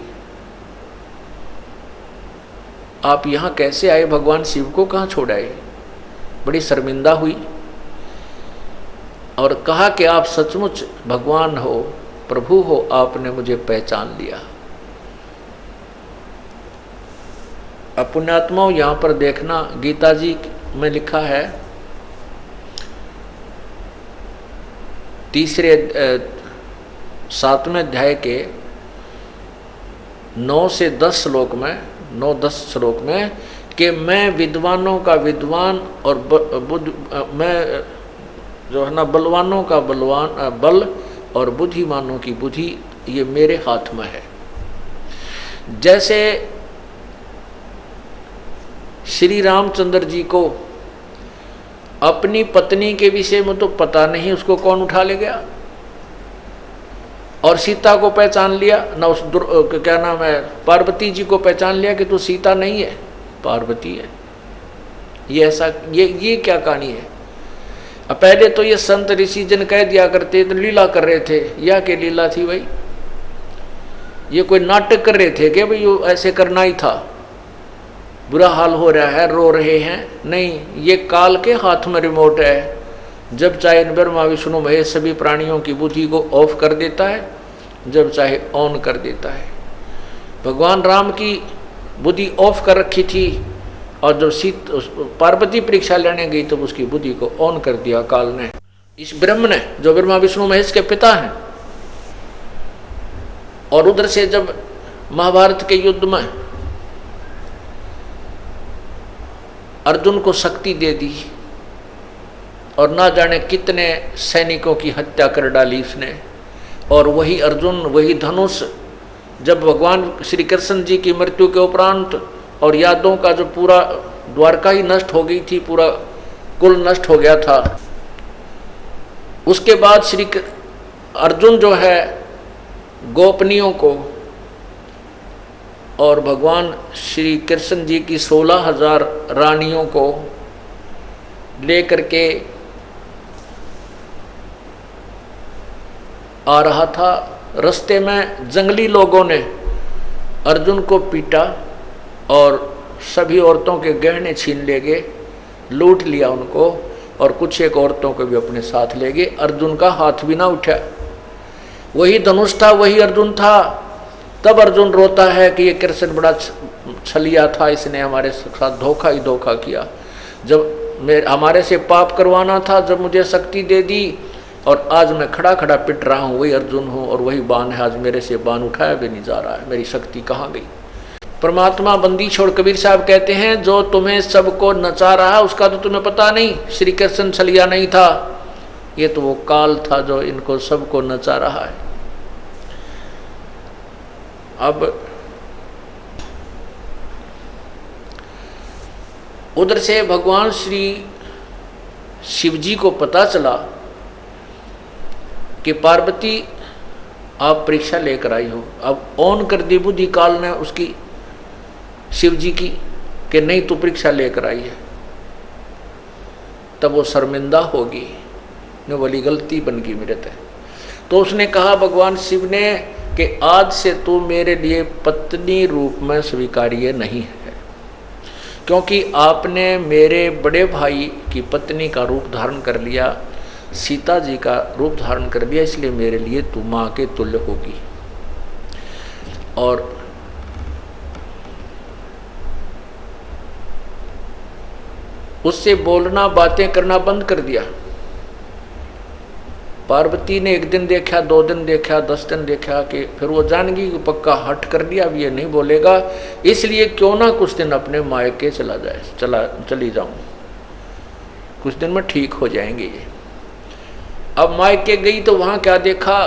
आप यहाँ कैसे आए? भगवान शिव को कहाँ छोड़ाए? बड़ी शर्मिंदा हुई और कहा कि आप सचमुच भगवान हो, प्रभु हो, आपने मुझे पहचान लिया। अब पुण्यात्माओं यहाँ पर देखना, गीता जी में लिखा है 7वें अध्याय के 9 से 10 श्लोक में, 9-10 श्लोक में कि मैं विद्वानों का विद्वान और मैं जो है ना बलवानों का बलवान बल और बुद्धिमानों की बुद्धि ये मेरे हाथ में है। जैसे श्री रामचंद्र जी को अपनी पत्नी के विषय में तो पता नहीं उसको कौन उठा ले गया, और सीता को पहचान लिया ना, उस क्या नाम है पार्वती जी को पहचान लिया कि तू सीता नहीं है, पार्वती है। ये ऐसा ये क्या कहानी है? अब पहले तो ये संत ऋषि जन कह दिया करते तो लीला कर रहे थे, या कि लीला थी भाई? ये कोई नाटक कर रहे थे कि भाई ऐसे करना ही था, बुरा हाल हो रहा है, रो रहे हैं? नहीं, ये काल के हाथ में रिमोट है। जब चाहे ब्रह्मा विष्णु महेश सभी प्राणियों की बुद्धि को ऑफ कर देता है, जब चाहे ऑन कर देता है। भगवान राम की बुद्धि ऑफ कर रखी थी और जब पार्वती परीक्षा लेने गई तो उसकी बुद्धि को ऑन कर दिया काल ने, इस ब्रह्म ने, जो ब्रह्मा विष्णु महेश के पिता हैं। और उधर से जब महाभारत के युद्ध में अर्जुन को शक्ति दे दी और ना जाने कितने सैनिकों की हत्या कर डाली इसने, और वही अर्जुन, वही धनुष, जब भगवान श्री कृष्ण जी की मृत्यु के उपरांत और यादों का जो पूरा द्वारका ही नष्ट हो गई थी, पूरा कुल नष्ट हो गया था, उसके बाद श्री अर्जुन जो है गोपनियों को और भगवान श्री कृष्ण जी की 16,000 रानियों को लेकर के आ रहा था। रास्ते में जंगली लोगों ने अर्जुन को पीटा और सभी औरतों के गहने छीन ले गए, लूट लिया उनको, और कुछ एक औरतों को भी अपने साथ ले गए। अर्जुन का हाथ भी ना उठा, वही धनुष था, वही अर्जुन था। तब अर्जुन रोता है कि ये कृष्ण बड़ा छलिया था, इसने हमारे साथ धोखा ही धोखा किया। जब हमारे से पाप करवाना था, जब मुझे शक्ति दे दी, और आज मैं खड़ा खड़ा पिट रहा हूँ, वही अर्जुन हूँ और वही बाण है, आज मेरे से बाण उठाया भी नहीं जा रहा है, मेरी शक्ति कहाँ गई? परमात्मा बंदी छोड़, कबीर साहब कहते हैं, जो तुम्हें सबको नचा रहा उसका तो तुम्हें पता नहीं, श्री कृष्ण छलिया नहीं था, ये तो वो काल था जो इनको सबको नचा रहा है। अब उधर से भगवान श्री शिव जी को पता चला कि पार्वती आप परीक्षा लेकर आई हो। अब ऑन कर दी बुद्धि काल ने उसकी, शिव जी की, कि नहीं तू परीक्षा लेकर आई है। तब वो शर्मिंदा होगी, न बोली गलती बन गई मेरे से। तो उसने कहा भगवान शिव ने कि आज से तू मेरे लिए पत्नी रूप में स्वीकार्य नहीं है, क्योंकि आपने मेरे बड़े भाई की पत्नी का रूप धारण कर लिया, सीता जी का रूप धारण कर लिया, इसलिए मेरे लिए तू माँ के तुल्य होगी। और उससे बोलना बातें करना बंद कर दिया। पार्वती ने एक दिन देखा, 2 दिन देखा, 10 दिन देखा कि फिर वो जान गई कि पक्का हट कर दिया, अब ये नहीं बोलेगा, इसलिए क्यों ना कुछ दिन अपने मायके चली जाऊं, कुछ दिन में ठीक हो जाएंगे ये। अब मायके गई तो वहां क्या देखा,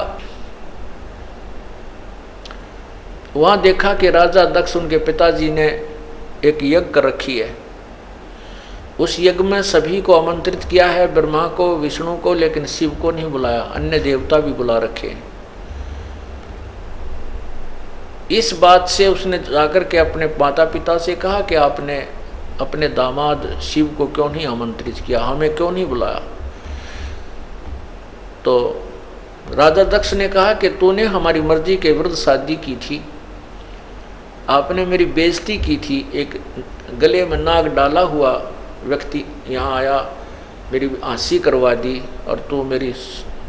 वहां देखा कि राजा दक्ष उनके पिताजी ने एक यज्ञ कर रखी है। उस यज्ञ में सभी को आमंत्रित किया है, ब्रह्मा को, विष्णु को, लेकिन शिव को नहीं बुलाया, अन्य देवता भी बुला रखे। इस बात से उसने जाकर के अपने माता पिता से कहा कि आपने अपने दामाद शिव को क्यों नहीं आमंत्रित किया, हमें क्यों नहीं बुलाया। तो राजा दक्ष ने कहा कि तूने हमारी मर्जी के विरुद्ध शादी की थी, आपने मेरी बेइज्जती की थी, एक गले में नाग डाला हुआ व्यक्ति यहाँ आया, मेरी हंसी करवा दी, और तू मेरी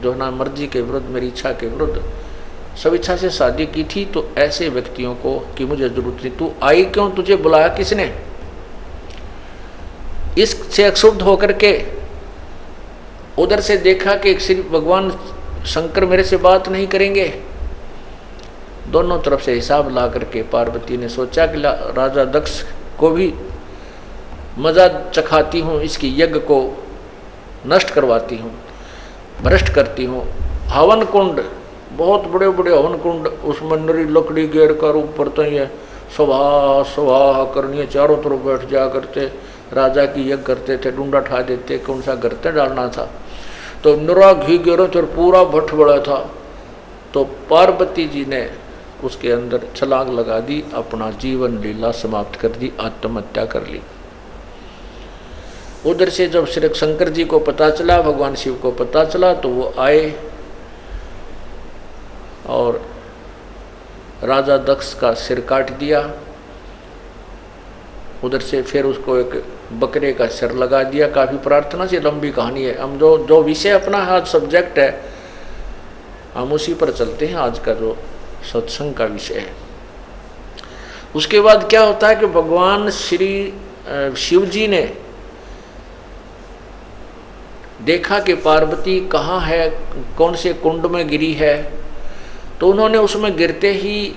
जो ना मर्जी के विरुद्ध, मेरी इच्छा के विरुद्ध सब इच्छा से शादी की थी, तो ऐसे व्यक्तियों को कि मुझे जरूरत नहीं, तू आई क्यों, तुझे बुलाया किसने। इससे अक्षुब्ध होकर के उधर से देखा कि श्री भगवान शंकर मेरे से बात नहीं करेंगे। दोनों तरफ से हिसाब ला करके पार्वती ने सोचा कि राजा दक्ष को भी मजा चखाती हूँ, इसकी यज्ञ को नष्ट करवाती हूँ, भ्रष्ट करती हूँ। हवन कुंड, बहुत बड़े बड़े हवन कुंड, उसमें नरी लकड़ी घेर कर ऊपर तो ये सभा सभा करनी है, चारों तरफ बैठ जा करते, राजा की यज्ञ करते थे, डूंडा ठा देते, कौन सा गर्ते डालना था, तो नरा घी घेरो तो पूरा भट्ट बड़ा था। तो पार्वती जी ने उसके अंदर छलांग लगा दी, अपना जीवन लीला समाप्त कर दी, आत्महत्या कर ली। उधर से जब श्री शंकर जी को पता चला, भगवान शिव को पता चला, तो वो आए और राजा दक्ष का सिर काट दिया। उधर से फिर उसको एक बकरे का सिर लगा दिया। काफ़ी प्रार्थना से लंबी कहानी है। हम जो विषय अपना आज सब्जेक्ट है, हम उसी पर चलते हैं। आज का जो सत्संग का विषय है, उसके बाद क्या होता है कि भगवान श्री शिव जी ने देखा कि पार्वती कहाँ है, कौन से कुंड में गिरी है, तो उन्होंने उसमें गिरते ही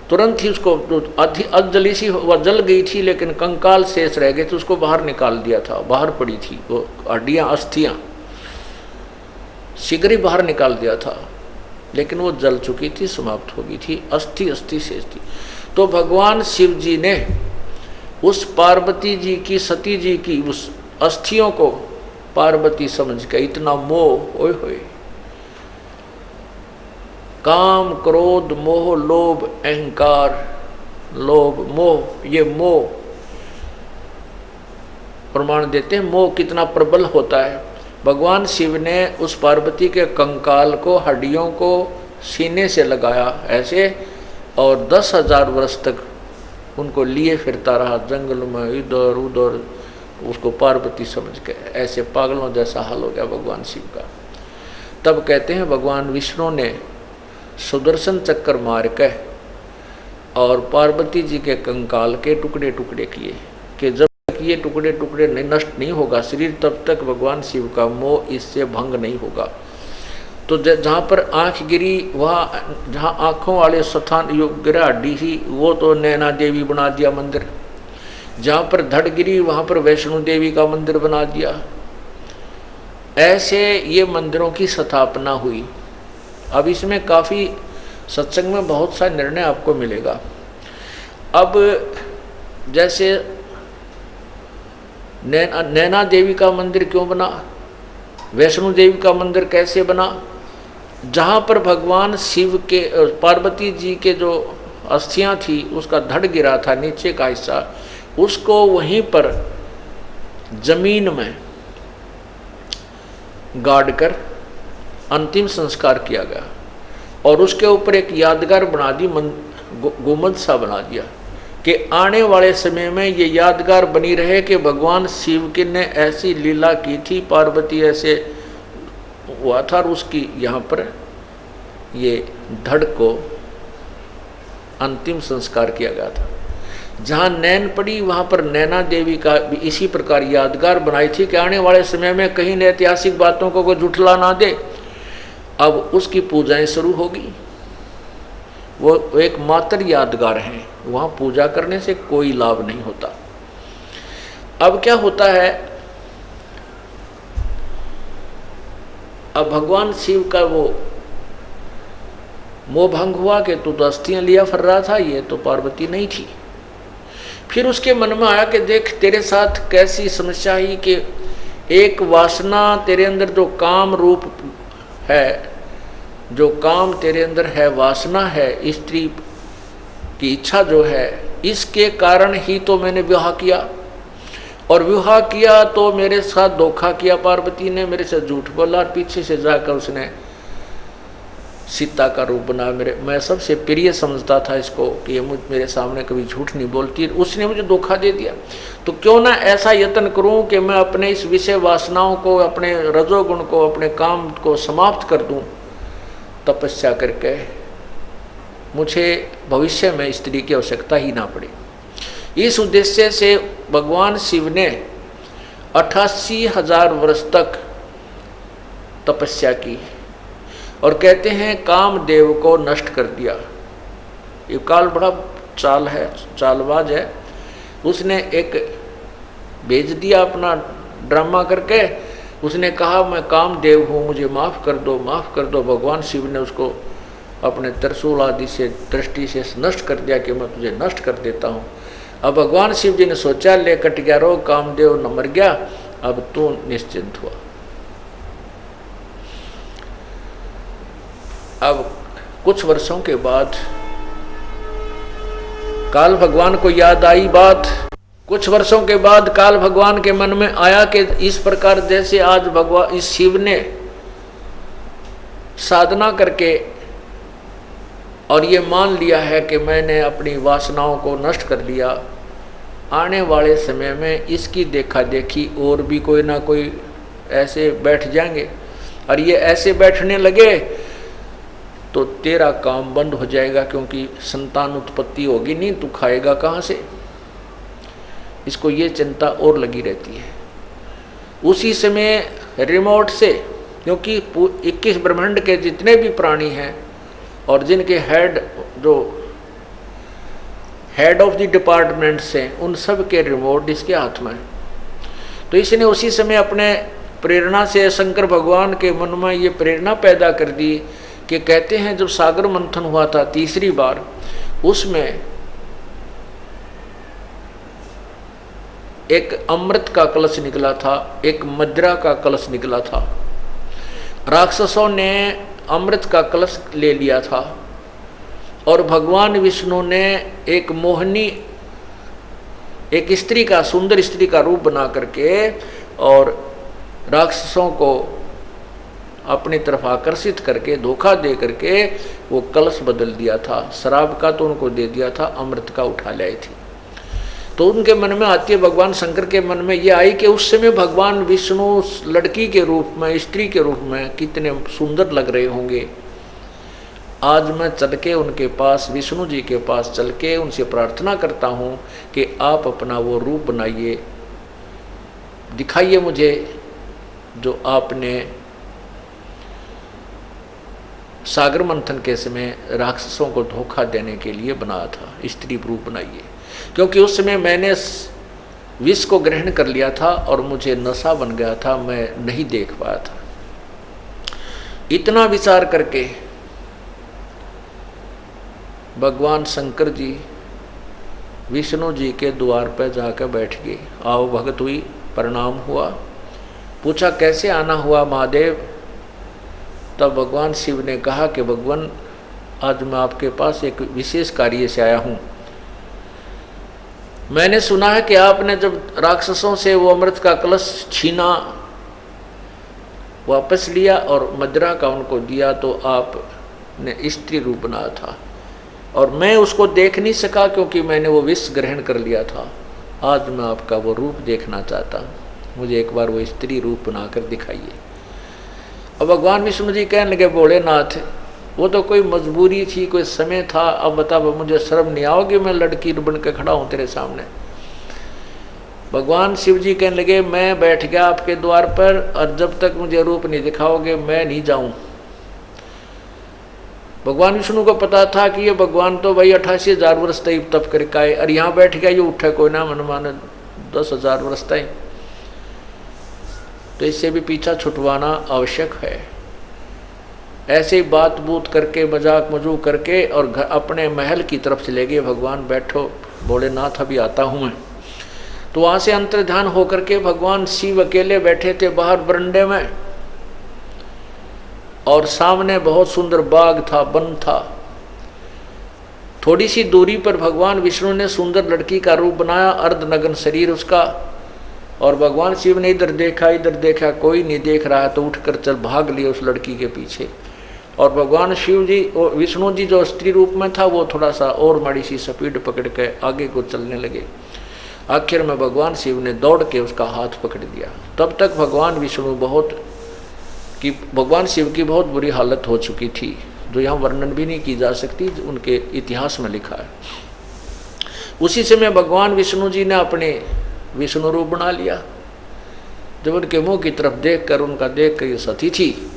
तुरंत ही उसको अधजली सी वह जल गई थी, लेकिन कंकाल शेष रह गए थे, उसको बाहर निकाल दिया था, बाहर पड़ी थी वो हड्डियाँ, अस्थियाँ शीघ्र ही बाहर निकाल दिया था, लेकिन वो जल चुकी थी, समाप्त हो गई थी, अस्थि शेष थी। तो भगवान शिव जी ने उस पार्वती जी की, सती जी की उस अस्थियों को पार्वती समझ के, इतना मोह, ओए होए, काम, क्रोध, मोह, लोभ, अहंकार, लोभ, मोह, ये मोह प्रमाण देते हैं मोह कितना प्रबल होता है। भगवान शिव ने उस पार्वती के कंकाल को, हड्डियों को सीने से लगाया ऐसे, और 10,000 वर्ष तक उनको लिए फिरता रहा जंगल में, इधर उधर, उसको पार्वती समझ के। ऐसे पागलों जैसा हाल हो गया भगवान शिव का। तब कहते हैं भगवान विष्णु ने सुदर्शन चक्कर मार के और पार्वती जी के कंकाल के टुकड़े टुकड़े किए, कि जब तक ये टुकड़े टुकड़े नहीं नष्ट नहीं होगा शरीर, तब तक भगवान शिव का मोह इससे भंग नहीं होगा। तो जहाँ पर आँख गिरी, वहाँ जहाँ आँखों वाले स्थान गिरा हड्डी ही, वो तो नैना देवी बना दिया मंदिर। जहाँ पर धड़ गिरी, वहाँ पर वैष्णो देवी का मंदिर बना दिया। ऐसे ये मंदिरों की स्थापना हुई। अब इसमें काफ़ी सत्संग में बहुत सा निर्णय आपको मिलेगा। अब जैसे नैना देवी का मंदिर क्यों बना, वैष्णो देवी का मंदिर कैसे बना, जहाँ पर भगवान शिव के, पार्वती जी के जो अस्थियाँ थी, उसका धड़ गिरा था नीचे का हिस्सा, उसको वहीं पर जमीन में गाड़ कर अंतिम संस्कार किया गया, और उसके ऊपर एक यादगार बना दी, गुंबद सा बना दिया, कि आने वाले समय में ये यादगार बनी रहे कि भगवान शिव के ने ऐसी लीला की थी, पार्वती ऐसे हुआ था, और उसकी यहाँ पर ये धड़ को अंतिम संस्कार किया गया था। जहाँ नैन पड़ी वहाँ पर नैना देवी का भी इसी प्रकार यादगार बनाई थी कि आने वाले समय में कहीं न ऐतिहासिक बातों को कोई झुठला ना दे। अब उसकी पूजाएं शुरू होगी। वो एक मात्र यादगार है, वहाँ पूजा करने से कोई लाभ नहीं होता। अब क्या होता है, अब भगवान शिव का वो मोह भंग हुआ कि तू तो अस्थियां लिया फिर रहा था, ये तो पार्वती नहीं थी। फिर उसके मन में आया कि देख तेरे साथ कैसी समस्या ही कि एक वासना तेरे अंदर जो काम रूप है, जो काम तेरे अंदर है, वासना है, स्त्री की इच्छा जो है, इसके कारण ही तो मैंने विवाह किया। और विवाह किया तो मेरे साथ धोखा किया, पार्वती ने मेरे से झूठ बोला और पीछे से जाकर उसने सीता का रूप बना। मैं सबसे प्रिय समझता था इसको कि ये मेरे सामने कभी झूठ नहीं बोलती, उसने मुझे धोखा दे दिया। तो क्यों ना ऐसा यत्न करूं कि मैं अपने इस विषय वासनाओं को, अपने रजोगुण को, अपने काम को समाप्त कर दूं तपस्या करके, मुझे भविष्य में स्त्री की आवश्यकता ही ना पड़े। इस उद्देश्य से भगवान शिव ने 88,000 वर्ष तक तपस्या की और कहते हैं कामदेव को नष्ट कर दिया। ये काल बड़ा चाल है, चालबाज है। उसने एक भेज दिया अपना ड्रामा करके, उसने कहा मैं कामदेव हूँ, मुझे माफ़ कर दो, माफ़ कर दो। भगवान शिव ने उसको अपने त्रिशूल आदि से दृष्टि से नष्ट कर दिया कि मैं तुझे नष्ट कर देता हूँ। अब भगवान शिव जी ने सोचा ले कट गया रोग, कामदेव न मर गया, अब तू निश्चिंत हुआ। अब कुछ वर्षों के बाद काल भगवान को याद आई बात। कुछ वर्षों के बाद काल भगवान के मन में आया कि इस प्रकार जैसे आज भगवान इस शिव ने साधना करके और ये मान लिया है कि मैंने अपनी वासनाओं को नष्ट कर लिया, आने वाले समय में इसकी देखा देखी और भी कोई ना कोई ऐसे बैठ जाएंगे और ये ऐसे बैठने लगे तो तेरा काम बंद हो जाएगा, क्योंकि संतान उत्पत्ति होगी नहीं, तू खाएगा कहाँ से। इसको ये चिंता और लगी रहती है। उसी समय रिमोट से, क्योंकि 21 ब्रह्मांड के जितने भी प्राणी हैं और जिनके हेड जो हेड ऑफ द डिपार्टमेंट्स हैं, उन सब के रिमोट इसके हाथ में है। तो इसने उसी समय अपने प्रेरणा से शंकर भगवान के मन में ये प्रेरणा पैदा कर दी कि कहते हैं जब सागर मंथन हुआ था तीसरी बार, उसमें एक अमृत का कलश निकला था, एक मदिरा का कलश निकला था। राक्षसों ने अमृत का कलश ले लिया था और भगवान विष्णु ने एक मोहनी, एक स्त्री का, सुंदर स्त्री का रूप बना करके और राक्षसों को अपनी तरफ आकर्षित करके, धोखा दे करके वो कलश बदल दिया था। शराब का तो उनको दे दिया था, अमृत का उठा लाई थी। तो उनके मन में आती है, भगवान शंकर के मन में ये आई कि उस समय भगवान विष्णु लड़की के रूप में, स्त्री के रूप में कितने सुंदर लग रहे होंगे। आज मैं चल के उनके पास, विष्णु जी के पास चल के उनसे प्रार्थना करता हूँ कि आप अपना वो रूप बनाइए, दिखाइए मुझे जो आपने सागर मंथन के समय राक्षसों को धोखा देने के लिए बनाया था, स्त्री रूप बनाइए। क्योंकि उस समय मैंने विष को ग्रहण कर लिया था और मुझे नशा बन गया था, मैं नहीं देख पाया था। इतना विचार करके भगवान शंकर जी विष्णु जी के द्वार पर जाकर बैठ गए। आओ भगत हुई, प्रणाम हुआ, पूछा कैसे आना हुआ महादेव। तब भगवान शिव ने कहा कि भगवान आज मैं आपके पास एक विशेष कार्य से आया हूँ। मैंने सुना है कि आपने जब राक्षसों से वो अमृत का कलश छीना, वापस लिया और मदिरा का उनको दिया, तो आपने स्त्री रूप बनाया था और मैं उसको देख नहीं सका क्योंकि मैंने वो विष ग्रहण कर लिया था। आज मैं आपका वो रूप देखना चाहता हूँ, मुझे एक बार वो स्त्री रूप बनाकर दिखाइए। अब भगवान विष्णु जी कहने लगे भोलेनाथ वो तो कोई मजबूरी थी, कोई समय था। अब बता, मुझे शर्म नहीं आओगी, मैं लड़की बन के खड़ा हूँ तेरे सामने। भगवान शिव जी कहने लगे, मैं बैठ गया आपके द्वार पर, और जब तक मुझे रूप नहीं दिखाओगे मैं नहीं जाऊं। भगवान विष्णु को पता था कि ये भगवान तो भाई 88,000 वर्ष तक तप करके आए, और यहाँ बैठ गया ये उठे कोई ना मन माने 10,000 वर्ष तक, तो इससे भी पीछा छुटवाना आवश्यक है। ऐसे ही बात बूत करके, मजाक मजूक करके, और घर अपने महल की तरफ चले गए। भगवान बैठो भोलेनाथ, अभी आता हूँ मैं। तो वहाँ से अंतर्ध्यान होकर के भगवान शिव अकेले बैठे थे बाहर बरंडे में, और सामने बहुत सुंदर बाग था, वन था। थोड़ी सी दूरी पर भगवान विष्णु ने सुंदर लड़की का रूप बनाया, अर्धनग्न शरीर उसका, और भगवान शिव ने इधर देखा, कोई नहीं देख रहा है, तो उठकर चल भाग लिए उस लड़की के पीछे। और भगवान शिव जी और विष्णु जी जो स्त्री रूप में था, वो थोड़ा सा और माड़ी सी स्पीड पकड़ के आगे को चलने लगे। आखिर में भगवान शिव ने दौड़ के उसका हाथ पकड़ लिया। तब तक भगवान शिव की बहुत बुरी हालत हो चुकी थी, जो यहाँ वर्णन भी नहीं की जा सकती, उनके इतिहास में लिखा है। उसी समय भगवान विष्णु जी ने अपने विष्णु रूप बना लिया। जब उनके मुंह की तरफ देख कर ये सती थी,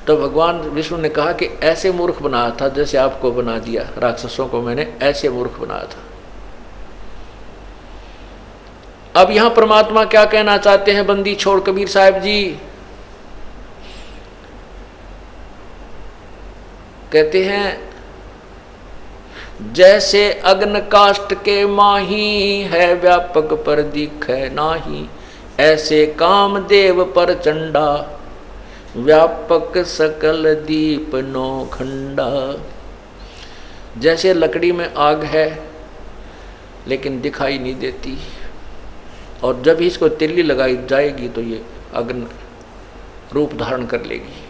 तो भगवान विष्णु ने कहा कि ऐसे मूर्ख बनाया था जैसे आपको बना दिया, राक्षसों को मैंने ऐसे मूर्ख बनाया था। अब यहां परमात्मा क्या कहना चाहते हैं बंदी छोड़ कबीर साहब जी? कहते हैं, जैसे अग्न काष्ठ के माही है, व्यापक पर दिखे नाही, ऐसे कामदेव पर चंडा, व्यापक सकल दीप नौखंडा। जैसे लकड़ी में आग है लेकिन दिखाई नहीं देती, और जब इसको तिल्ली लगाई जाएगी तो ये अग्नि रूप धारण कर लेगी।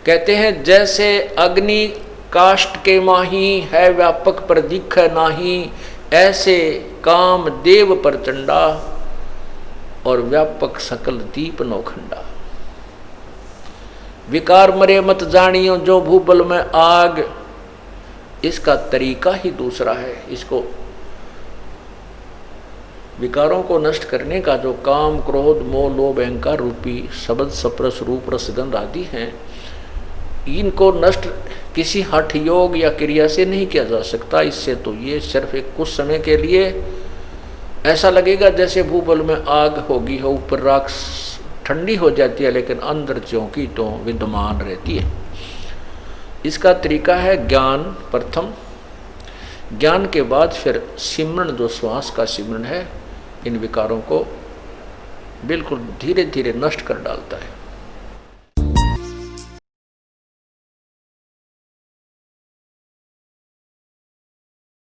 कहते हैं, जैसे अग्नि काष्ठ के माही है, व्यापक पर दिख नाही, ऐसे काम देव पर चंडा, और व्यापक सकल दीप नौखंडा। विकार मरे मत जानियो, जो भूबल में आग, इसका तरीका ही दूसरा है। इसको विकारों को नष्ट करने का जो काम, क्रोध, मोह, लोभ, अहंकार रूपी शब्द, सप्रस, रूप, रसगंध आदि हैं, इनको नष्ट किसी हठ योग या क्रिया से नहीं किया जा सकता। इससे तो ये सिर्फ एक कुछ समय के लिए ऐसा लगेगा जैसे भूबल में आग होगी हो, ऊपर राख ठंडी हो जाती है, लेकिन अंदर चौंकी तो विद्यमान रहती है। इसका तरीका है ज्ञान प्रथम, ज्ञान के बाद फिर सिमरन, जो श्वास का सिमरन है, इन विकारों को बिल्कुल धीरे धीरे नष्ट कर डालता है।